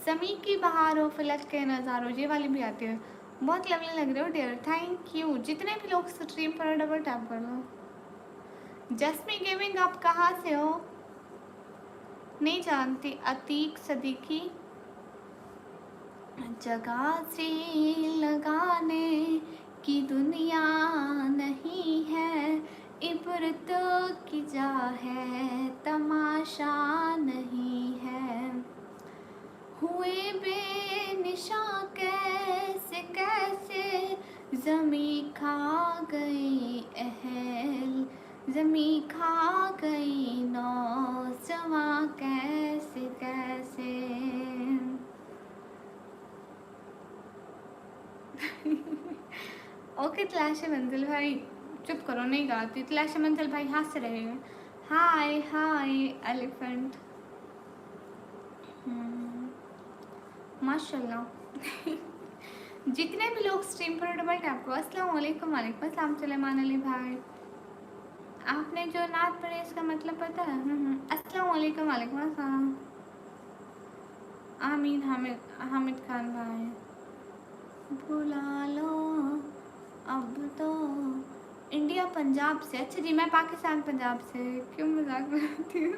समी की बहार हो, फलक के नज़ारों, ये वाली भी आती है। बहुत लवली लग रहे हो डियर, थैंक यू। जितने भी लोग स्ट्रीम पर डबल टैप कर लो। जस्मी गेमिंग, आप कहाँ से हो? नहीं जानती। अतीक सदीकी, जगह से लगाने की दुनिया नहीं है, इबरतों की जा है, तमाशा नहीं है। हुए बेनिशां कैसे कैसे, ज़मी खा गई अहल, ज़मी खा गई नौजवां कैसे कैसे। ओके तलाशे मंजिल भाई, चुप करो, नहीं गाती। तलाशे मंजिल भाई हाथ से रहे। हाय हाय एलिफेंट, माशाल्लाह। जितने भी लोग स्ट्रीम पर डबल टैप को। अस्सलाम वालेकुम। वालेकुम अस्सलाम सुलेमान अली भाई। आपने जो नात पढ़े इसका मतलब पता है? अस्सलाम वालेकुम। वालेकुम अस्सलाम। आमीन। हामिद खान भाई, भुला लो अब तो इंडिया पंजाब से। अच्छा जी, मैं पाकिस्तान पंजाब से। क्यों मजाक बनाती हूँ?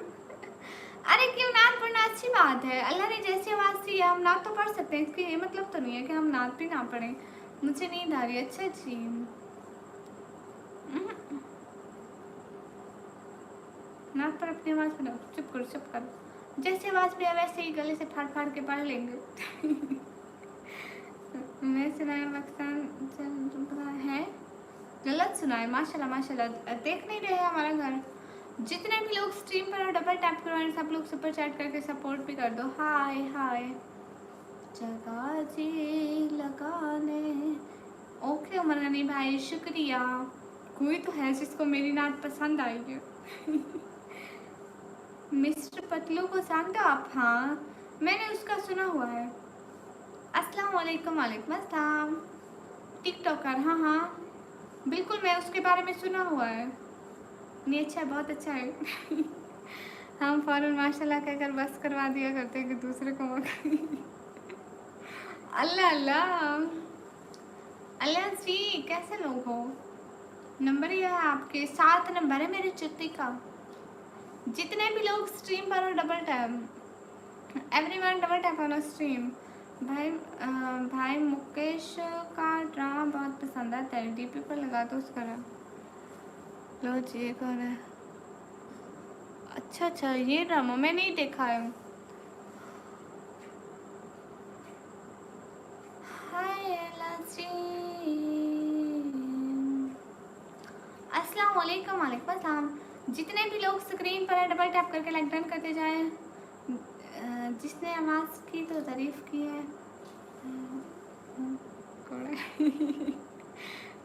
अरे क्यों, नात पढ़ना अच्छी बात है। अल्लाह ने जैसी आवाज़ दी है हम नात तो पढ़ सकते हैं, इसकी ये मतलब तो नहीं है कि हम नात भी ना पढ़ें। मुझे नींद आ रही है। अच्छा जी, नात पर अपनी आवाज़ बनाओ। चुप करो, चुप करो। जैसी आवाज़ भी है वैसे ही गले से फाड़ फाड़ के पढ़ लेंगे। मैं सुनाया पाकिस्तान है, गलत सुना है। माशाल्लाह माशाल्लाह, देख नहीं रहे हमारा घर। जितने भी लोग स्ट्रीम पर डबल टैप करवाएं सब लोग सुपर चैट करके सपोर्ट भी कर दो। हाय हाय, जगह जी लगाने। ओके उमर गनी भाई, शुक्रिया। कोई तो है जिसको मेरी नात पसंद आई है। मिस्टर पतलू को जानते हो आप? हाँ, मैंने उसका सुना हुआ है। अस्सलाम वालेकुम। वालेकुम अस्सलाम। टिकटॉकर, हाँ हाँ बिल्कुल, मैं उसके बारे में सुना हुआ है। नहीं अच्छा, बहुत अच्छा है। हम फ़ौरन माशाल्लाह कहकर बस करवा दिया करते हैं कि दूसरे को मौका। अल्लाह अल्लाह, अल्लाह जी कैसे लोग हो? नंबर ही है आपके, 7 नंबर है मेरी चिट्ठी का। जितने भी लोग स्ट्रीम पर हो double tap, everyone double tap on stream. भाई भाई मुकेश का ड्रामा बहुत पसंद आता है, डीपी पर लगा दो उसका। लो जी, कौन है? अच्छा अच्छा, ये ड्रामा मैं नहीं देखा है। हाय लाजी, अस्सलाम वालेकुम। वालेकुम अस्सलाम। जितने भी लोग स्क्रीन पर डबल टैप करके लाइक डन करते जाएं। जिसने आवाज़ की तो तारीफ की है।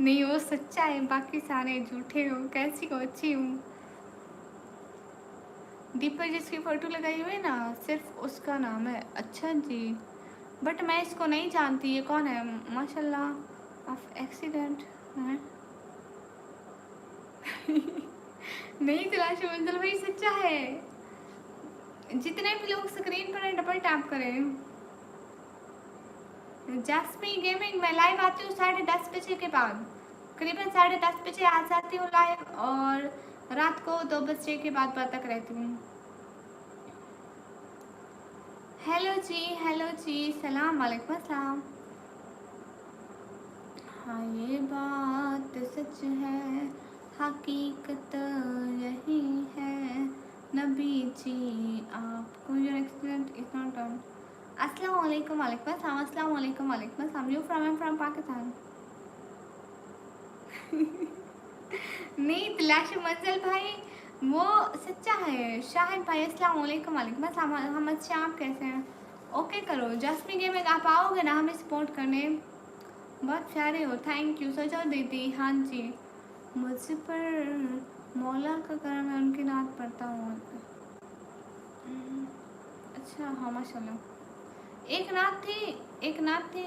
नहीं, वो सच्चा है, बाकी सारे झूठे हो। कैसी हो? अच्छी हूँ। दीपक जिसकी फ़ोटो लगाई हुई है ना, सिर्फ उसका नाम है। अच्छा जी, बट मैं इसको नहीं जानती, ये कौन है? माशाल्लाह ऑफ एक्सीडेंट है। नहीं तलाशी मंजिल भाई, सच्चा है। जितने भी लोग स्क्रीन पर डबल टैप करें। जैस्मी गेमिंग में लाइव आती हूँ 10:30 बजे के बाद, करीबन 10:30 बजे आ जाती हूँ लाइव, और रात को 2 बजे के बाद तक रहती हूँ। हेलो जी, सलाम वालेकुम अस्सलाम। हाँ ये बात सच है, हकीकत यही है, नबी जी आपको your accident is not on. अस्सलाम वालेकुम। वालेकुम अस्सलाम। अस्सलाम वालेकुम। वालेकुम अस्सलाम। You from Pakistan? नहीं तलाश मंजिल भाई, वो सच्चा है। शाहिद भाई अस्सलाम वालेकुम। वालेकुम अस्सलाम। हम अच्छे, आप कैसे हैं? ओके करो। जस्मी गेम में आप आओगे ना हमें सपोर्ट करने? बहुत प्यारे हो, थैंक यू। सजाओ दीदी, हाँ जी। मुझ पर मौला का करम है, उनकी नात पढ़ता हूँ। अच्छा हाँ माशाल्लाह। एक नात थी,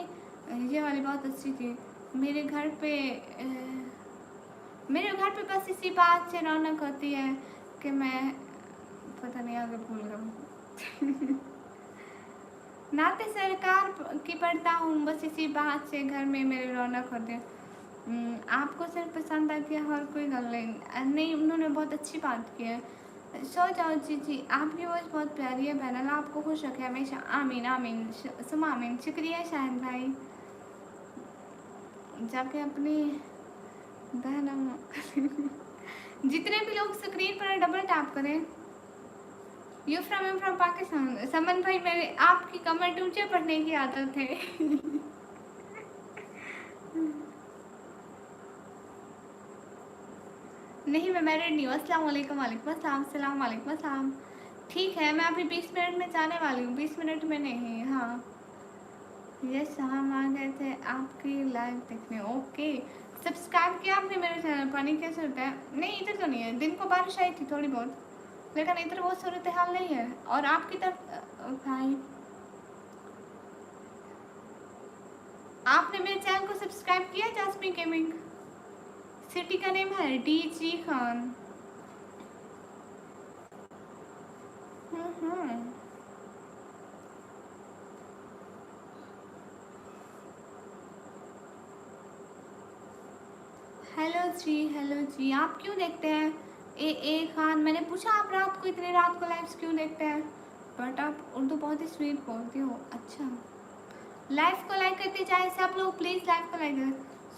ये वाली बहुत अच्छी थी। मेरे घर पे मेरे घर पे बस इसी बात से रौनक होती है कि मैं पता नहीं आगे भूल गया। नाते सरकार की पढ़ता हूँ, बस इसी बात से घर में मेरे रौनक होते हैं। आपको सिर्फ पसंद आती है और कोई गल नहीं। उन्होंने बहुत अच्छी बात की है। सो जाओ जी जी, आपकी वॉइस बहुत प्यारी है बहन, आपको खुश रखे हमेशा। आमीन आमीन सुमा आमीन। शुक्रिया शाहिद भाई। जाके अपनी बहन जितने भी लोग स्क्रीन पर डबल टैप करें। You from Pakistan? समन भाई, मेरे आपकी कमेंट ऊंचे पढ़ने की आदत है। नहीं मैं मैरिड नहीं हूँ। अस्सलाम वालेकुम। वालेकुम अस्सलाम। सलाम वालेकुम अस्सलाम। ठीक है, मैं अभी 20 मिनट में जाने वाली हूँ। 20 मिनट में नहीं, हाँ यस, हम आ गए थे आपकी लाइव देखने। ओके, सब्सक्राइब किया आपने मेरे चैनल? पानी कैसे होता है? नहीं इधर तो नहीं है, दिन को बारिश आई थी थोड़ी बहुत, लेकिन इधर वो सूरत हाल नहीं है। और आपकी तरफ भाई, आपने मेरे चैनल को सब्सक्राइब किया? जास्मी गेमिंग, सिटी का नेम है DG खान। हेलो हेलो जी। आप क्यों देखते हैं? ए खान, मैंने पूछा आप रात को इतने रात को लाइव्स क्यों देखते हैं? बट आप उर्दू बहुत ही स्वीट बोलती हो। अच्छा, लाइव को लाइक करते जाए सब लोग, प्लीज़ लाइव को लाइक करें।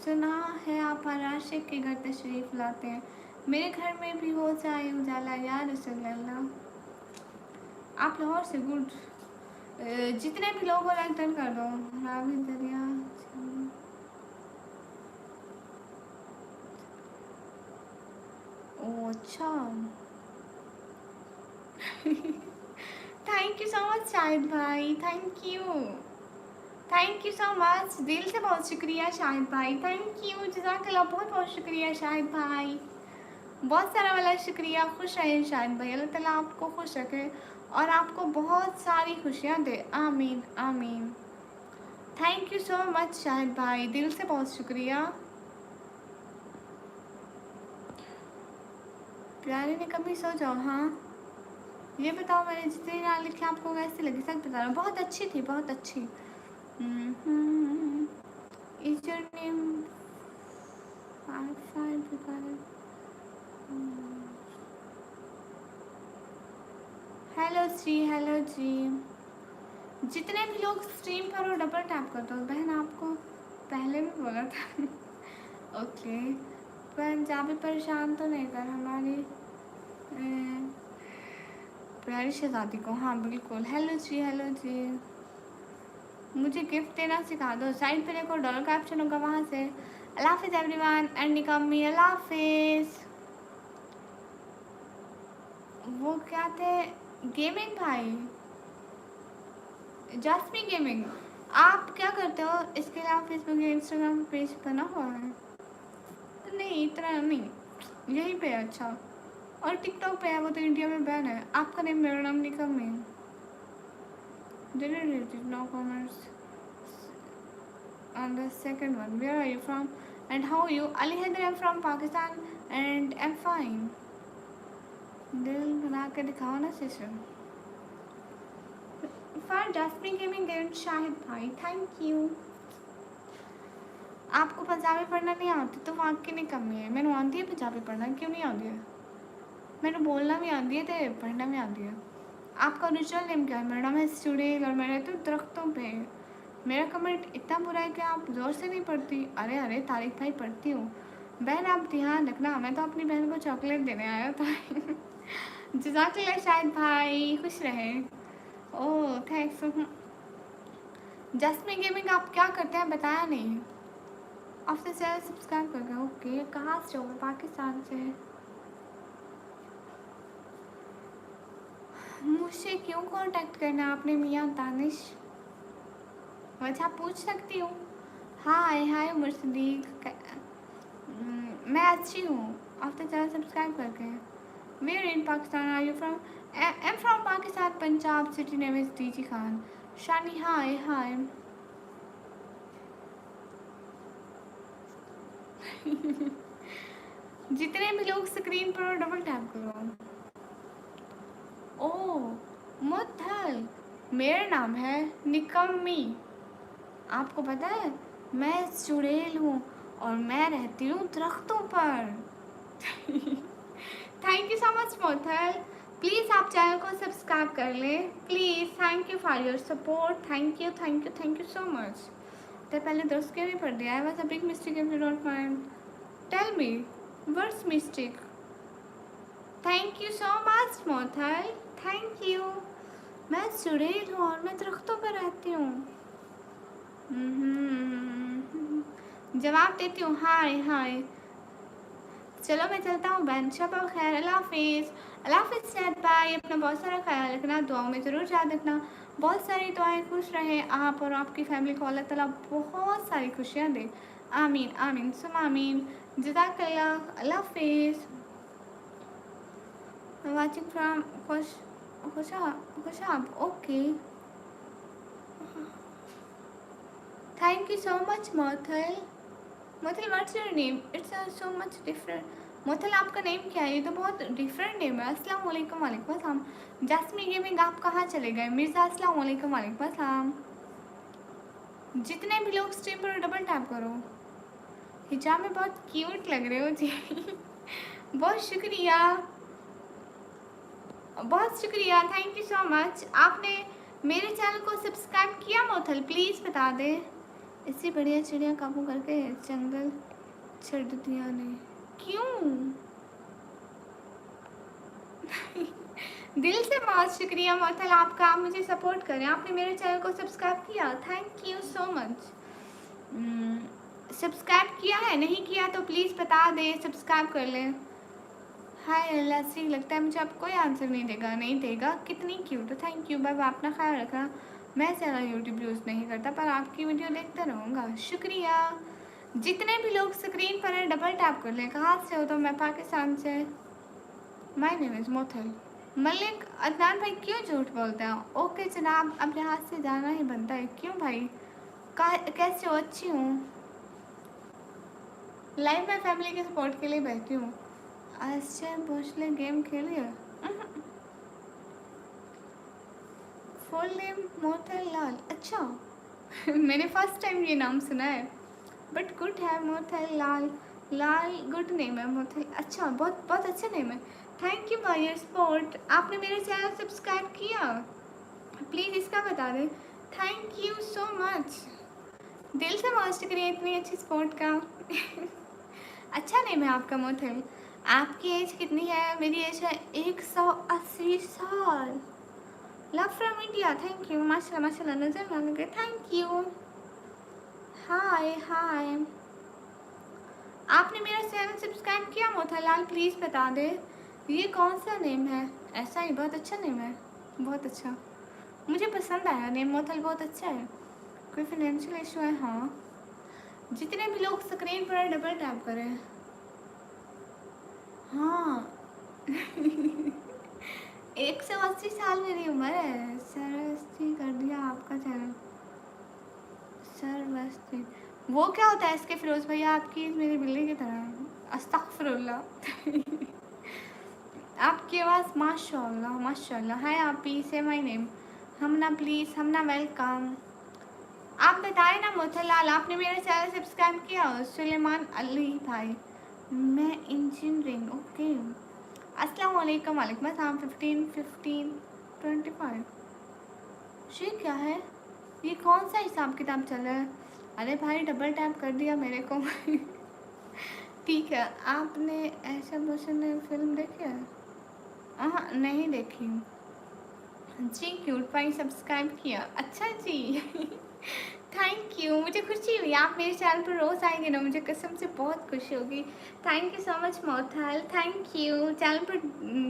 सुना है आप हर आशिक के घर तशरीफ लाते हैं, मेरे घर में भी हो जाए उजाला या रसूल अल्लाह। आप लाहौर से, गुड। जितने भी लोग हो लाइक डन कर दो। रावी दरिया, ओ अच्छा। Thank you so much Shahid भाई, थैंक यू सो मच, दिल से बहुत शुक्रिया शाहिद भाई, थैंक यू, जज़ाकल्लाह, बहुत बहुत शुक्रिया शाहिद भाई, बहुत सारा वाला शुक्रिया। खुश रहें शाहिद भाई, अल्लाह ताला आपको खुश रखे और आपको बहुत सारी खुशियाँ दे, आमीन आमीन। Thank you so much Shahid भाई, दिल से बहुत शुक्रिया। प्यारे ने कभी सो जाओ। हाँ, ये बताओ मैंने जितनी नाम लिखी आपको कैसी लगी, सच बता रहा। बहुत अच्छी थी, बहुत अच्छी। Is your name hello Shri, hello ji. जितने भी लोग स्ट्रीम पर हो डबल टैप कर दो। बहन आपको पहले भी बोला था। ओके, पंजाबी परेशान तो नहीं कर हमारी प्यारी शहजादी को। हाँ बिल्कुल। हेलो जी, हेलो जी। मुझे गिफ्ट देना सिखा दो। साइड पे देखो डॉलर का ऑप्शन होगा, वहाँ से। अल्लाह हाफिज़ एवरीवन एंड निकम्मी, अल्लाह हाफिज़। वो क्या थे? गेमिंग भाई, जास्मी गेमिंग। आप क्या करते हो इसके अलावा? फेसबुक या इंस्टाग्राम पेज बना हुआ है? नहीं इतना नहीं, यहीं पे है। अच्छा, और टिकटॉक पे है, वो तो इंडिया में बैन है। आपका नेम, मेरा नाम निकम्मी। No commerce on the second one. Where are you from and how are you? Ali Haider, I'm from Pakistan and I'm fine. दिल बना के दिखाओ ना sister. For jasmine gaming and Shahid भाई, थैंक यू। आपको पंजाबी पढ़ना नहीं आती तो वहाँ की नहीं कमी है। मैंने आती है पंजाबी पढ़ना, क्यों नहीं आती है? मैंने बोलना भी आती है तो पढ़ना भी आती है। आपका ओरिजिनल नेम क्या है? मेरा नाम है स्टूडेल और मैं रहती हूँ दरख्तों पे। मेरा कमेंट इतना बुरा है कि आप ज़ोर से नहीं पढ़ती। अरे अरे तारिक भाई, पढ़ती हूँ। बहन आप ध्यान रखना, मैं तो अपनी बहन को चॉकलेट देने आया था। जज़ाकल्लाह शाहिद भाई, खुश रहे। ओह थैंक्स। जस्मी गेमिंग आप क्या करते हैं बताया नहीं। आपसे चैनल सब्सक्राइब कर गए। ओके, कहाँ से हो? पाकिस्तान से। मुझसे क्यों कांटेक्ट करना आपने मियाँ दानिश? वजह पूछ सकती हूँ? हाय हाय मुर्सदीक, मैं अच्छी हूँ। आपने चैनल सब्सक्राइब करके। Where in Pakistan are you from? Am from Pakistan, Punjab, city name is DG Khan. Shani hi hi. जितने भी लोग स्क्रीन पर डबल टैप करो। ओह मुद्दल, मेरा नाम है निकम्मी। आपको पता है मैं चुड़ैल हूँ और मैं रहती हूँ दरख्तों पर। थैंक यू सो मच मोथल, प्लीज़ आप चैनल को सब्सक्राइब कर लें please. Thank you for your support, thank you thank you thank you so much. तो पहले दोस्त के भी पढ़ दिया है, बस a big mistake if you don't mind tell me what's mistake. Thank you so much मोथल, thank you. मैं चुड़ैल हूँ और मैं दरख्तों पर रहती हूँ। जवाब देती हूँ हाय हाय। चलो मैं चलता हूँ बहन, शब खैर, अल्लाह हाफिज़। अल्लाह हाफिज़ सैद भाई, अपना बहुत सारा ख्याल रखना, दुआओं में ज़रूर याद रखना। बहुत सारी दुआएं, खुश रहें आप और आपकी फैमिली को अल्लाह ताला बहुत सारी खुशियाँ दे, आमीन आमीन सुम आमीन। जज़ाकल्लाह, अल्लाह हाफिज़। Watching from Khushab, okay. Thank you so much Mothal. Mothal what's your name? It's so much different. Mothal आपका नेम क्या है? ये तो बहुत डिफरेंट नेम है। अस्सलाम वालेकुम। वालेकुम अस्सलाम। जास्मी गेमिंग आप कहाँ चले गए? मिर्ज़ा अस्सलाम वालेकुम। वालेकुम अस्सलाम। जितने भी लोग स्ट्रीम पर डबल टैप करो। हिजाब में बहुत क्यूट लग रहे हो जी। बहुत शुक्रिया, बहुत शुक्रिया, थैंक यू सो मच। आपने मेरे चैनल को सब्सक्राइब किया मोथल, प्लीज़ बता दे। इससे बढ़िया चिड़िया काबू करके जंगल छड़ दिया ने, क्यों? दिल से बहुत शुक्रिया मोथल आपका, आप मुझे सपोर्ट करें। आपने मेरे चैनल को सब्सक्राइब किया, thank you so much. Subscribe किया है, नहीं किया तो प्लीज़ बता दे, सब्सक्राइब कर लें। हाय लस्सी, लगता है मुझे अब कोई आंसर नहीं देगा, नहीं देगा। कितनी क्यूट हो, थैंक यू। बाबा अपना ख्याल रखना। मैं ज़्यादा यूट्यूब यूज़ नहीं करता पर आपकी वीडियो देखता रहूँगा, शुक्रिया। जितने भी लोग स्क्रीन पर हैं डबल टैप कर लें। कहाँ से हो? तो मैं पाकिस्तान से। My name is Mothal. Malik Adnan भाई क्यों झूठ बोलते हैं? ओके जनाब, अब यहाँ से जाना ही बनता है। क्यों भाई? कैसे हो? अच्छी हूँ। लाइव में फैमिली के सपोर्ट के लिए बैठी हूँ। अच्छा भोसले गेम खेलिए। फुल नेम मोहतर लाल, अच्छा। मैंने फर्स्ट टाइम ये नाम सुना है, बट गुड है मोहतर लाल। लाल गुड नेम है मोहतर, अच्छा, बहुत बहुत अच्छा नेम है। Thank you for your support. आपने मेरे चैनल सब्सक्राइब किया, प्लीज़ इसका बता दें। थैंक यू सो मच, दिल से बहुत शुक्रिया इतनी अच्छी सपोर्ट का। अच्छा नेम है आपका मोथल। आपकी एज कितनी है? मेरी एज है 180 साल। Love from India, thank you. माशाल्लाह माशाल्लाह, नजर ना लगे, थैंक यू। हाय हाय, आपने मेरा चैनल सब्सक्राइब किया मोथालाल, प्लीज़ बता दे ये कौन सा नेम है? ऐसा ही बहुत अच्छा नेम है, बहुत अच्छा, मुझे पसंद आया नेम मोथल, बहुत अच्छा है। कोई फाइनेंशियल इशू है? हाँ। जितने भी लोग स्क्रीन पर डबल टैप करें। हाँ। 180 साल मेरी उम्र है। सरवस्ती कर दिया आपका चैनल, सरवस्ती वो क्या होता है इसके? फिरोज भैया आपकी मेरी बिल्ली की तरह है, अस्तगफुरुल्लाह। आपकी आवाज़ माशाल्लाह माशाल्लाह। हाय आप ही से my name Hamna, please Hamna, welcome. आप बताएं ना मोथलाल, आपने मेरा चैनल सब्सक्राइब किया? सुलेमान अली भाई, मैं इंजीनियरिंग, ओके। अस्सलाम वालेकुम, वालेकुम अस्सलाम। 15 25 ये क्या है? ये कौन सा हिसाब किताब चल रहा है? अरे भाई डबल टैप कर दिया मेरे को। ठीक है, आपने ऐसा पसंद फिल्म देखी है? हाँ नहीं देखी जी। क्यूट पाई सब्सक्राइब किया, अच्छा जी। थैंक यू, मुझे खुशी हुई। आप मेरे चैनल पर रोज़ आएंगे ना, मुझे कसम से बहुत खुशी होगी। Thank you so much मोथल, thank you. Channel पर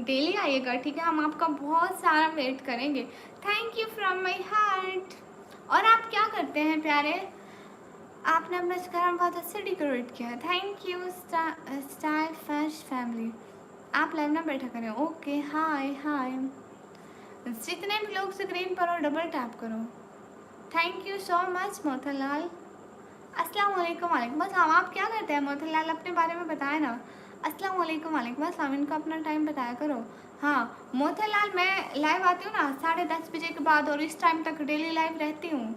डेली आइएगा, ठीक है? हम आपका बहुत सारा वेट करेंगे। Thank you from my heart. और आप क्या करते हैं प्यारे? आपने अपना घर बहुत अच्छे डेकोरेट किया है, थैंक यू। स्टाइल फैश फैमिली, आप लाइव ना बैठा करें, ओके। हाय हाय, जितने भी लोग स्क्रीन पर हो डबल टैप करो। Thank you so much Mothlal. अस्सलाम वालेकुम, वालेकुम अस्सलाम। आप क्या करते हैं मोथलाल? अपने बारे में बताएं ना। अस्सलाम वालेकुम, वालेकुम अस्सलाम। इनको अपना टाइम बताया करो। हाँ मोथलाल, मैं लाइव आती हूँ ना 10:30 बजे के बाद, और इस टाइम तक डेली लाइव रहती हूँ।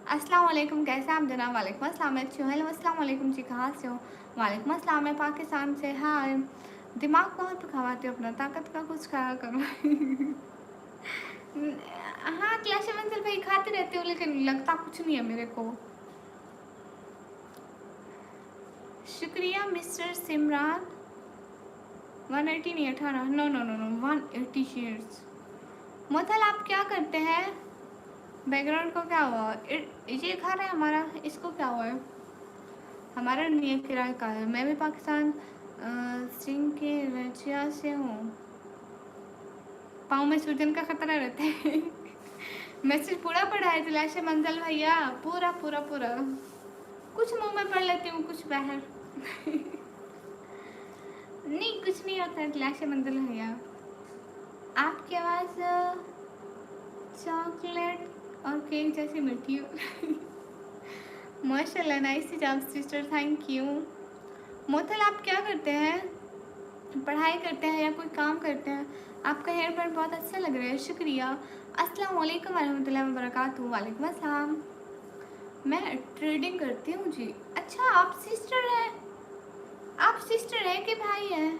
अस्सलाम वालेकुम, कैसे आप जनाब? वालेकुम अस्सलाम, मैं अच्छी हूँ। हेलो अस्सलाम वालेकुम जी, कहाँ से हो? वालेकुम अस्सलाम, मैं पाकिस्तान से। हाय, दिमाग बहुत खवाते हो अपना, ताकत का कुछ खाया करो। हाँ क्लैश मंजिल भाई खाते रहते हो, लेकिन लगता कुछ नहीं है मेरे को। शुक्रिया मिस्टर सिमरान। 180 नहीं, 18, no no no no, 180 shares. मतलब आप क्या करते हैं? बैकग्राउंड को क्या हुआ? ये खा रहा है हमारा, इसको क्या हुआ है? हमारा नहीं किराए का है। मैं भी पाकिस्तान सिंह के रजिया से हूँ। पाँव में सूजन का खतरा रहता है। मैसेज पूरा पढ़ा है तलाश मंजल भैया, पूरा पूरा पूरा। कुछ मुंह में पढ़ लेती हूँ, कुछ बाहर। नहीं कुछ नहीं होता है तलाश मंजल भैया। आपकी आवाज़ चॉकलेट और केक जैसी मीठी हो। माशाल्लाह, nice job sister, thank you. Mothal आप क्या करते हैं? पढ़ाई करते हैं या कोई काम करते हैं? आपका हेयर बैंड बहुत अच्छा लग रहा है, शुक्रिया। अस्सलाम वालेकुम रहमतुल्लाहि व बरकातहू। वालेकुम अस्सलाम। मैं ट्रेडिंग करती हूँ जी। अच्छा, आप सिस्टर हैं? आप सिस्टर हैं कि भाई हैं?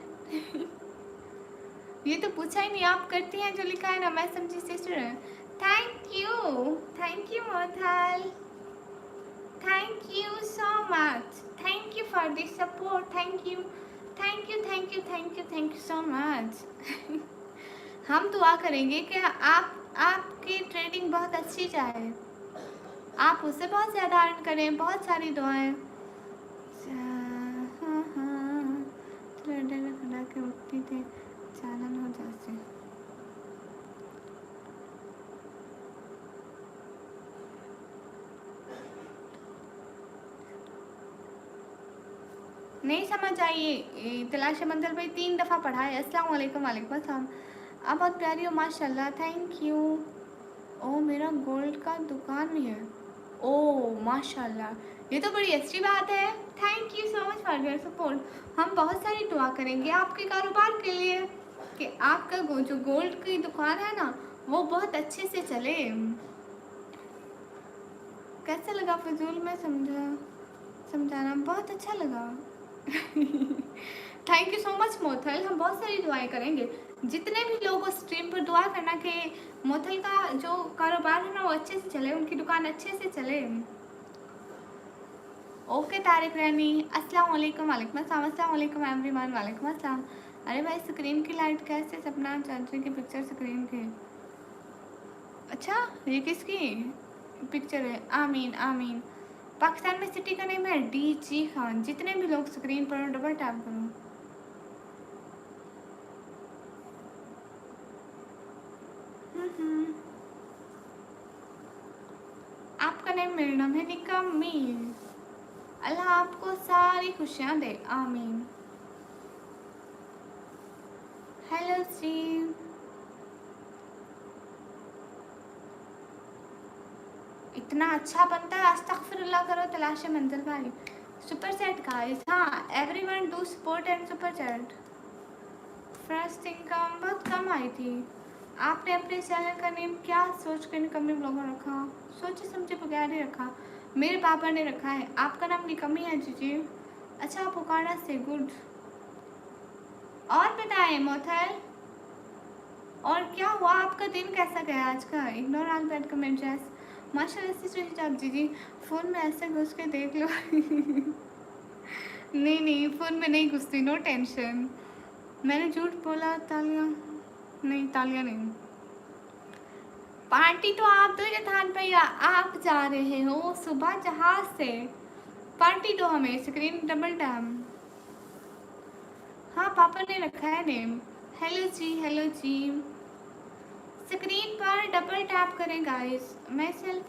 ये तो पूछा ही नहीं। आप करती हैं जो लिखा है ना, मैं समझी सिस्टर है। Thank you Mothal, thank you so much, thank you for this support, thank you thank you thank you thank you thank you so much. हम दुआ करेंगे कि आपकी ट्रेडिंग बहुत अच्छी जाए, आप उससे बहुत ज़्यादा अर्न करें, बहुत सारी दुआएं। हाँ हाँ, खड़ा के उठती थे, चालन हो जाते। नहीं समझ आई ये तलाश मंदिर भाई 3 दफ़ा पढ़ा है। अस्सलाम वालेकुम। वालेकुम अस्सलाम। आप बहुत प्यारी हो माशाल्लाह, थैंक यू। ओ मेरा गोल्ड का दुकान भी है, ओ माशाल्लाह, ये तो बड़ी अच्छी बात है। Thank you so much for your support. हम बहुत सारी दुआ करेंगे आपके कारोबार के लिए कि आपका जो गोल्ड की दुकान है ना वो बहुत अच्छे से चले। कैसा लगा फजूल में समझाना? बहुत अच्छा लगा। Thank you so much Mothal. हम बहुत सारी दुआएं करेंगे, जितने भी लोग उस स्ट्रीम पर दुआ करना कि मोथल का जो कारोबार है ना वो अच्छे से चले, उनकी दुकान अच्छे से चले। ओके तारिक रानी, अस्सलाम वालेकुम। वालेकुम अस्सलाम। अस्सलाम वालेकुम एवरीवन। वालेकुम अस्सलाम। अरे भाई स्क्रीन की लाइट कैसे? सपना चाची की पिक्चर स्क्रीन की। अच्छा, ये किसकी पिक्चर है? आमीन आमीन। पाकिस्तान में सिटी का नेम है डीजी खान। जितने भी लोग स्क्रीन पर डबल टैप करो। आपका नेम, मेरा नाम है निकम्मी। अल्लाह आपको सारी खुशियाँ दे, आमीन। Hello stream. इतना अच्छा बनता है, अस्तगफिरुल्लाह करो तलाश मंजिल भाई। सुपर चैट गाइस, हाँ everyone do support and super chat. First income बहुत कम आई थी। आपने अपने चैनल का नेम क्या सोच कर निकम्मी ब्लॉगर रखा? सोचे समझे बगैर ही रखा। मेरे पापा ने रखा है। आपका नाम निकम्मी है जी। अच्छा, आप उकाड़ा से, गुड। और बताएं मोथल, और क्या हुआ? आपका दिन कैसा गया आज का? इग्नोर ऑल बैड कमेंट जैस। माशाल्लाह सिस्टर हिजाब जी फ़ोन में ऐसे घुस के देख लो। नहीं नहीं, फ़ोन में नहीं घुसती, नो टेंशन। मैंने झूठ बोला? तालियां नहीं, तालियां नहीं। पार्टी तो आप दो जठान भैया, आप जा रहे हो सुबह जहाज से, पार्टी दो हमें। Screen double tap. हाँ पापा ने रखा है नेम। हेलो जी, हेलो जी। स्क्रीन पर डबल टैप करें गाइस। मैं सिर्फ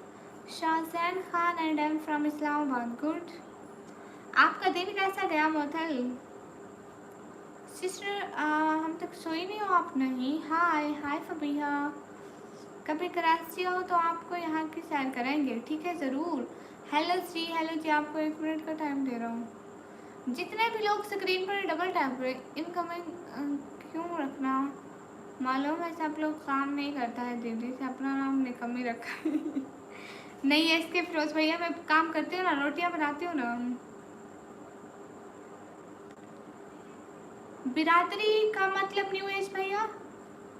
Shahzain Khan and I am from Islamabad, good. आपका दिन कैसा गया मोथल? सिस्टर हम तक सोई नहीं हो आप? नहीं। हाय हाय फबीहा। कभी कराची हो तो आपको यहाँ की सैर कराएंगे, ठीक है ज़रूर। हेलो जी, हेलो जी। आपको 1 मिनट का टाइम दे रहा हूँ। जितने भी लोग स्क्रीन पर डबल टैप करें। इनकमिंग क्यों रखना? मालूम है सब लोग काम नहीं करता है, दीदी से अपना नाम निकम्मी रखा है। नहीं है इसके फिरोज भैया, मैं काम करती हूँ ना, रोटियाँ बनाती हूँ ना। बिरादरी का मतलब न्यू एज भैया?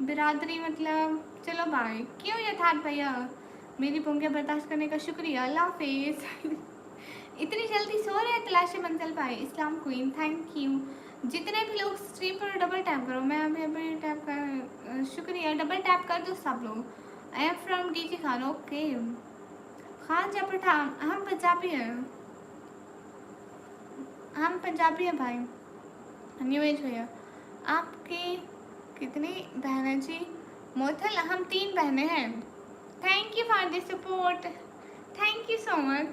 बिरादरी मतलब चलो भाई। क्यों यथार्थ भैया? मेरी पंगे बर्दाश्त करने का शुक्रिया, अल्लाह हाफिज। इतनी जल्दी सो रहे हैं तलाश मंजिल भाई? इस्लाम क्वीन, थैंक यू। जितने भी लोग स्ट्रीम पर डबल टैप करो। मैं अभी अभी टैप कर, शुक्रिया, डबल टैप कर दो सब लोग। आई am from DG Khan, okay. Khan जा पठान, हम पंजाबी हैं, हम पंजाबी हैं भाई। न्यू एज भैया। आपकी कितनी बहनें जी? मोथल हम 3 बहनें हैं। Thank you for the support, thank you so much.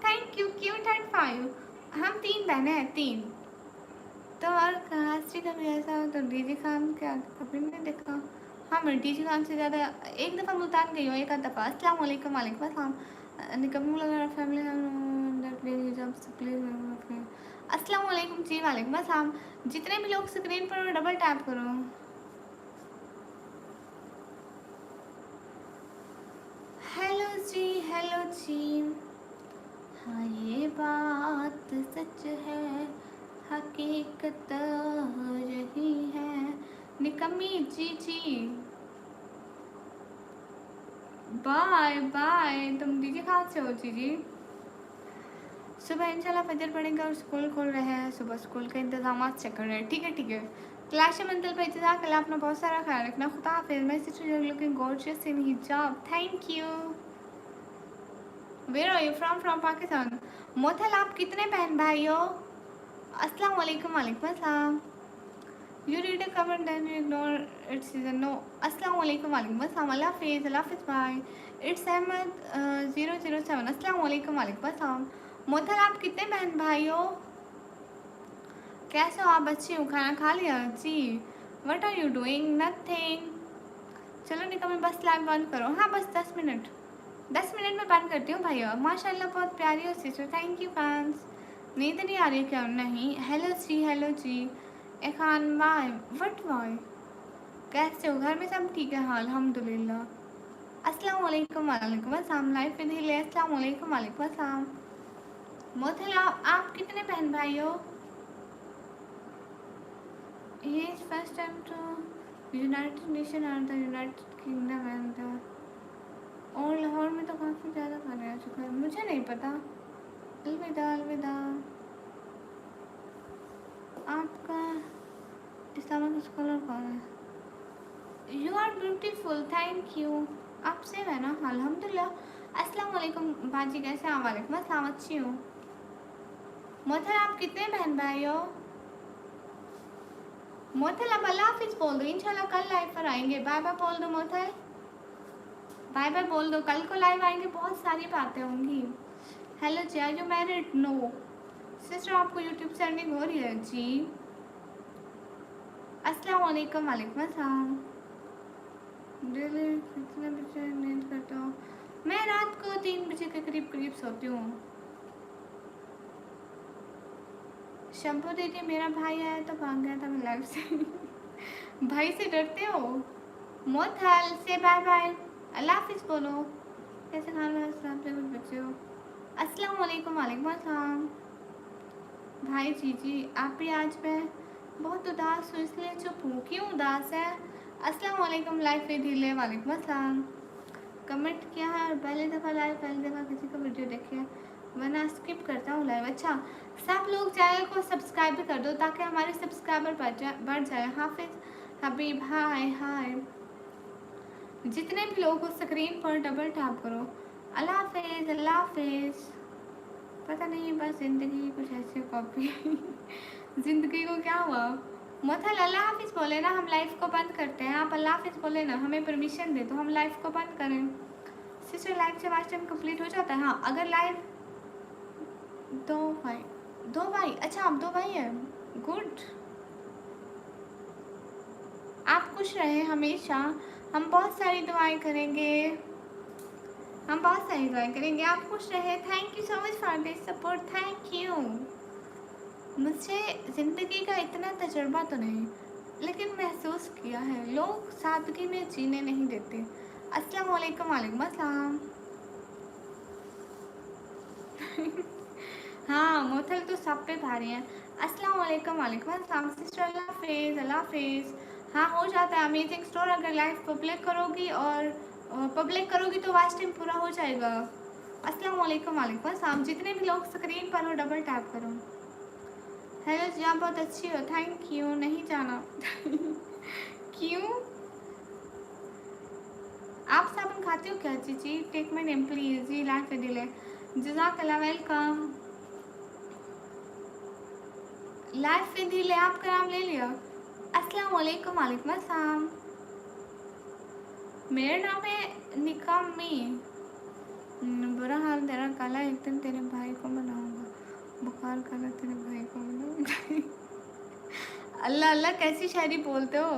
Thank you. क्यों 35? हम 3 बहनें हैं, 3। तो और कास्टी कभी ऐसा हो तो डीजी खान क्या कभी नहीं देखा? हाँ मैं डीजी खान से ज़्यादा एक दफ़ा मुल्तान गई हूँ, एक आध दफ़ा। अस्सलाम वालेकुम। वालेकुम अस्सलाम। निकम्मी लगा फैमिली प्लीज। अस्सलाम वालेकुम जी। वालेकुम अस्सलाम। जितने भी लोग स्क्रीन पर डबल टैप करो। हेलो जी, हेलो जी। हाँ ये बात सच है, हकीकत यही है। निकम्मी जी बाय बाय। तुम दीजिए कहाँ से हो जी? सुबह इंशाल्लाह फजर पढ़ेंगे और स्कूल खोल रहे हैं। सुबह स्कूल के इंतजाम चेक कर रहे हैं। ठीक है ठीक है। क्लास मंजिल पर इंतजार कल अपना बहुत सारा ख्याल रखना। खुदा हाफिज़। My sister you looking gorgeous in hijab. Thank you. Where are you from? From Pakistan. Mothal आप कितने बहन भाई हो? अस्सलाम वालेकुम। वालेकुम अस्सलाम। You read a comment then you ignore its season. No. अस्सलाम वालेकुम। वालेकुम अस्सलाम। अल्लाह हाफिज़। अल्लाह हाफिज़ भाई। It's Ahmed 007। अस्सलाम वालेकुम। वालेकुम अस्सलाम। मोथल आप कितने बहन भाई हो? कैसे हो आप? अच्छी हो? खाना खा लिया जी? What are you doing? Nothing. चलो निकल मैं बस लाइव बंद करो। हाँ बस 10 मिनट 10 मिनट में बंद करती हूँ भैया। माशाल्लाह बहुत प्यारी हो सिस्टर। Thank you fans. नींद नहीं आ रही क्या? नहीं। हेलो जी। एखान वाई वट वाई कैसे हो? घर में सब ठीक है? हाँ अल्हम्दुलिल्लाह। अस्सलाम वालेकुम। वालेकुम अस्सलाम। लाइफ में हिले। अस्सलाम वालेकुम। वालेकुम अस्सलाम। मोथल आप कितने बहन भाई हो? ये first time to United Nation और the United Kingdom and the और लाहौर में तो काफ़ी ज़्यादा खाने आ चुका है। मुझे नहीं पता। अलविदा अलविदा। आपका इस्लामिक स्कॉलर कौन है? You are beautiful. Thank you. आप सेव है ना? अल्हम्दुलिल्लाह। अस्सलाम वालेकुम बाजी कैसे हैं? वालेकुम अस्सलाम। अच्छी हूँ। मोथल आप कितने बहन भाई हो? मोथल अब अल्लाह हाफिज़ बोल दो। इंशाल्लाह कल लाइव पर आएंगे। बाय बाय बोल दो मोथल। बाय बाय बोल दो। कल को लाइव आएंगे। बहुत सारी बातें होंगी। Hello ji. Are you married? No. Sister आपको यूट्यूब से अर्निंग हो रही है जी? अस्सलाम वालेकुम। वालेकुम अस्सलाम। डेली कितने बजे नींद करते हो? मैं रात को 3 बजे के करीब सोती हूँ। शंभू दीदी मेरा भाई आया तो भाग गया था मैं लाइव से। भाई से डरते हो? मोथल से बाय बाय। अल्लाह हाफिज़ बोलो। कैसे खाना है? से कुछ बच्चे हो? अस्सलाम वालेकुम। वालेकुम अस्सलाम। भाई जी आप भी आज मैं बहुत उदास हूँ इसलिए चुप हूँ। क्यों उदास है? अस्सलाम वालेकुम। लाइव पे ढीले। वालेकुम अस्सलाम। कमेंट किया है और पहली दफ़ा लाइव पहली दफ़ा किसी का वीडियो देखे वरना स्किप करता हूँ लाइव। अच्छा सब लोग चैनल को सब्सक्राइब भी कर दो ताकि हमारे सब्सक्राइबर बढ़ जाए। हाफिज़ हबीब हाय हाय। जितने भी लोगों को स्क्रीन पर डबल टैप करो। अल्लाह हाफिज़। अल्लाह हाफिज़। पता नहीं बस ज़िंदगी कुछ ऐसे कॉपी। ज़िंदगी को क्या हुआ? मोथल अल्लाह हाफिज़ बोले ना। हम लाइव को बंद करते हैं। आप अल्लाह हाफिज़ बोले ना। हमें परमिशन दे तो हम लाइव को बंद करें। सिस्टर लाइव से वाच टाइम कंप्लीट हो जाता है? हाँ अगर लाइव दो भाई। अच्छा आप 2 भाई हैं। गुड। आप खुश रहे हमेशा। हम बहुत सारी दुआएं करेंगे। आप खुश रहे। Thank you so much for this support. Thank you. मुझे ज़िंदगी का इतना तजुर्बा तो नहीं लेकिन महसूस किया है लोग सादगी में जीने नहीं देते। अस्सलाम वालेकुम। वालेकुम अस्सलाम। हाँ मोथल तो सब पे भारी हैं। अस्सलाम वालेकुम। वालेकुम अस्सलाम। सिस्टर अल्लाह हाफिज़। अल्लाह हाफिज़। हाँ हो जाता है अमेजिंग स्टोर। अगर लाइव पब्लिक करोगी तो वाच टाइम पूरा हो जाएगा। अस्सलाम वालेकुम। वालेकुम अस्सलाम। जितने भी लोग स्क्रीन पर हो डबल टैप करो। हेलो जी आप बहुत अच्छी हो। Thank you. नहीं जाना। क्यों? आप साबुन खाते हो क्या जी? Take my name please. जी लाइफ पे डिले। जज़ाकल्लाह। वेलकम। लाइफ पे डिले। आपका नाम ले लिया। अस्सलाम वालेकुम। वालेकुम अस्सलाम। मेरा नाम है निकामी। बुरा हाल तेरा काला एक दिन तेरे भाई को बनाऊंगा। बुखार काला तेरे भाई को बनाऊंगा। अल्लाह अल्लाह कैसी शायरी बोलते हो?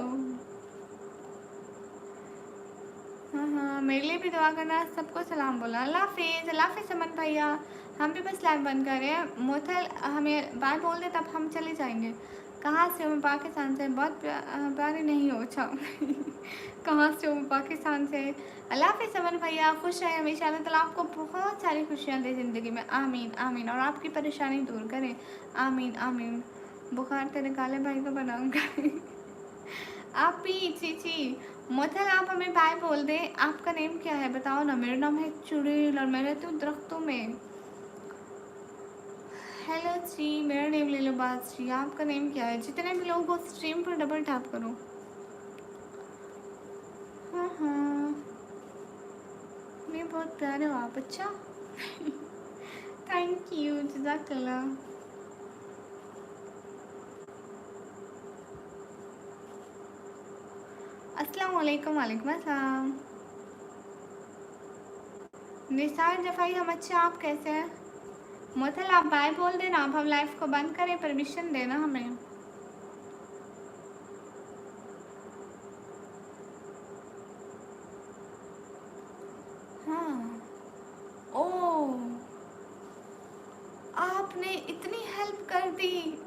हाँ मेरे लिए भी दुआ करना। सबको सलाम बोला। अल्लाह हाफिज़। अल्लाह हाफिज़ समन भैया। हम भी बस लाइव बंद कर रहे हैं। मोथल हमें बात बोल दे तब हम चले जाएंगे। कहाँ से हो? मैं पाकिस्तान से। बहुत प्यारे नहीं हो। अच्छा कहाँ से हो? मैं पाकिस्तान से। अल्लाह हाफ़िज़ अमन भैया, खुश रहे हमेशा। अल्लाह ताला आपको बहुत सारी खुशियाँ दे ज़िंदगी में, आमीन आमीन। और आपकी परेशानी दूर करें, आमीन आमीन। बुखार तेरे काले भाई को बनाऊंगा आप भी चीची मोथल, आप हमें बाय बोल दें। आपका नेम क्या है बताओ ना। मेरा नाम है चुड़ैल और मैं रहती हूँ दरख्तों में। हेलो जी, मेरा नेम ले लो बात जी। आपका नेम क्या है? जितने भी लोग हो स्ट्रीम पर डबल टैप करो। हाँ हाँ, मैं बहुत प्यारे हो आप। अच्छा थैंक यू, जज़ाकल्लाह। अस्सलाम वालेकुम। वालेकुम अस्सलाम। निसार जफ़ाई, हम अच्छे, आप कैसे हैं? मोथल आप बाय बोल देना। आप हम लाइफ को बंद करें, परमिशन देना हमें। हाँ। ओह, आपने इतनी हेल्प कर दी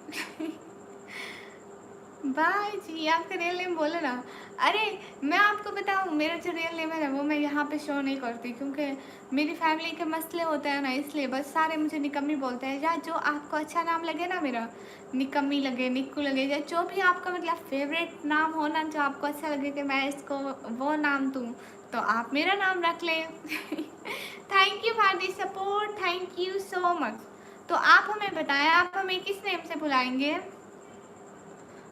बाय जी। आपका रियल नेम बोलो ना। अरे मैं आपको बताऊँ, मेरा जो रियल नेम है ना वो मैं यहाँ पे शो नहीं करती, क्योंकि मेरी फैमिली के मसले होते हैं ना, इसलिए बस सारे मुझे निकम्मी बोलते हैं। या जो आपको अच्छा नाम लगे ना, मेरा निकम्मी लगे, निक्कू लगे, या जो भी आपका मतलब फेवरेट नाम हो ना, जो आपको अच्छा लगे कि मैं इसको वो नाम दूँ, तो आप मेरा नाम रख लें thank you for the support, thank you so much. तो आप हमें बताएं, आप हमें किस नेम से बुलाएंगे?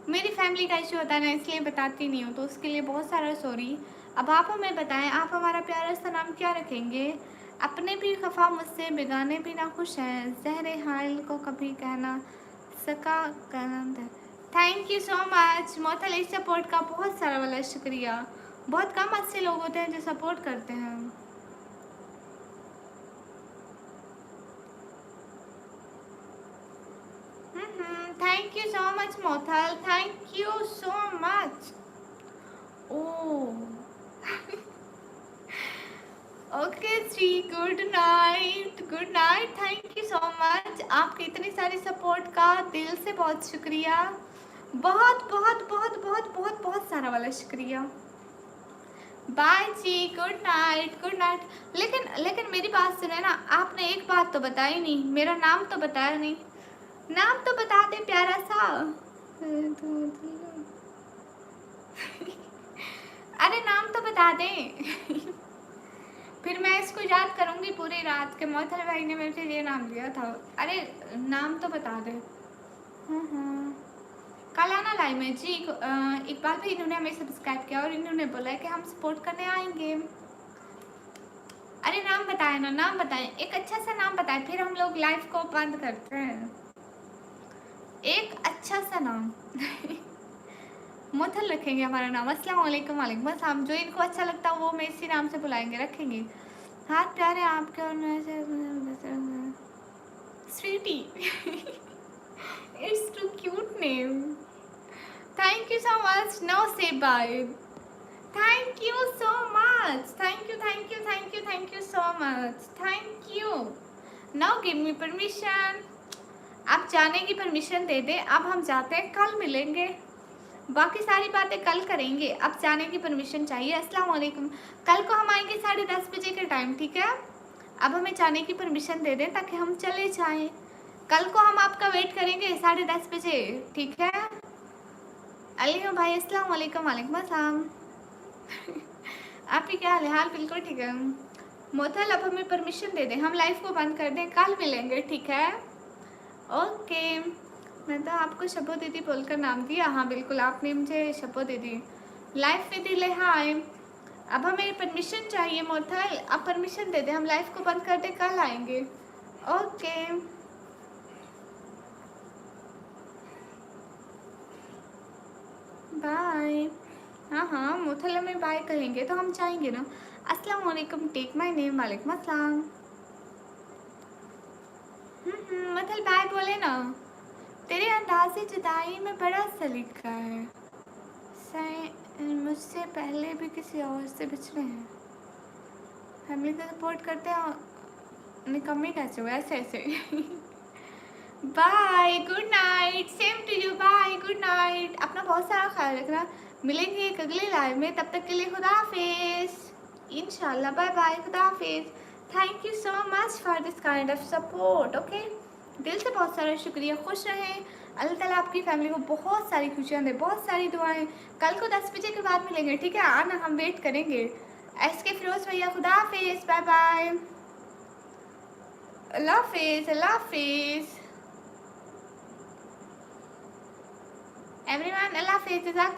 मेरी फैमिली का इशू होता है ना, इसलिए बताती नहीं हूँ, तो उसके लिए बहुत सारा सॉरी। अब आप हमें बताएं, आप हमारा प्यारा सा नाम क्या रखेंगे? अपने भी खफा मुझसे, बेगाने भी ना खुश हैं, ज़हरे हाल को कभी कहना सका कहना। थैंक यू सो मच मोथल, इस सपोर्ट का बहुत सारा वाला शुक्रिया। बहुत कम अच्छे लोग होते हैं जो सपोर्ट करते हैं। Thank you so much मोथल, thank you so much. Oh okay जी, good night, thank you so much. आपकी इतनी सारी सपोर्ट का दिल से बहुत शुक्रिया। बहुत बहुत बहुत बहुत बहुत बहुत सारा वाला शुक्रिया। बाय जी, गुड नाइट गुड नाइट। लेकिन लेकिन मेरी बात सुने ना, आपने एक बात तो बताई नहीं, मेरा नाम तो बताया नहीं। नाम तो बता दे प्यारा सा अरे नाम तो बता दें फिर मैं इसको याद करूंगी पूरी रात के मोथल भाई ने मेरे से ये नाम दिया था। अरे नाम तो बता दे। कल आना लाइव में जी। इकबाल भी इन्होंने हमें सब्सक्राइब किया और इन्होंने बोला है कि हम सपोर्ट करने आएंगे। अरे नाम बताए ना, नाम बताएं, एक अच्छा सा नाम बताएं, फिर हम लोग लाइव को बंद करते हैं। एक अच्छा सा नाम मोथल रखेंगे हमारा नाम। अस्सलाम वालेकुम। वालेकुम अस्सलाम। जो इनको अच्छा लगता है वो मैं इसी नाम से बुलाएंगे, रखेंगे। हाथ प्यारे आपके और sweetie it's too cute name. Thank you so much. No से bye. Thank you so much, thank you thank you thank you thank you so much, thank you. Now give me permission. आप जाने की permission दे दे। अब हम जाते हैं, कल मिलेंगे, बाकी सारी बातें कल करेंगे। अब जाने की परमिशन चाहिए। अस्सलाम वालेकुम। कल को हम आएंगे 10:30 बजे के टाइम, ठीक है? अब हमें जाने की परमिशन दे दें ताकि हम चले जाएं। कल को हम आपका वेट करेंगे 10:30 बजे, ठीक है? अली भाई अस्सलाम वालेकुम। वालेकुम अस्सलाम आपकी क्या हाल? बिल्कुल ठीक है। मोथल अब हमें परमिशन दे दें, हम लाइव को बंद कर दें, कल मिलेंगे, ठीक है? ओके। मैं तो आपको शबो दीदी बोलकर नाम दिया। हाँ बिल्कुल, आपने मुझे शबो दीदी। लाइव में दिले हाय। अब हमें परमिशन चाहिए मोथल, अब परमिशन दे दे, हम लाइव को बंद कर दे, कल आएंगे। Okay bye. हाँ हाँ, मोथल में बाय कहेंगे तो हम जाएंगे ना। अस्सलाम वालेकुम, टेक माय नेम। वालेकुम अस्सलाम। मोथल बाय बोले ना। तेरे अंदाज़े जुदाई में बड़ा सलीका है, मुझसे पहले भी किसी और से बिछड़े हैं। फैमिली का सपोर्ट करते हैं, निकम्मी कैसे हो ऐसे ऐसे bye, good night, same to you, bye, good night. अपना बहुत सारा ख्याल रखना। मिलेंगे एक अगले लाइव में, तब तक के लिए खुदा हाफिज। इंशाल्लाह, बाय बाय, खुदा हाफिज। Thank you so much for this kind of support. Okay, दिल से बहुत सारा शुक्रिया। खुश रहें, अल्लाह ताला आपकी फैमिली को बहुत सारी खुशियाँ दे, बहुत सारी दुआएं। कल को 10 बजे के बाद मिलेंगे, ठीक है? आना, हम वेट करेंगे। SK फिरोज भैया, खुदा हाफिज, बाय बाय, अल्लाह हाफिज, अल्लाह हाफिज एवरीवन, अल्लाह हाफिज, जज़ाक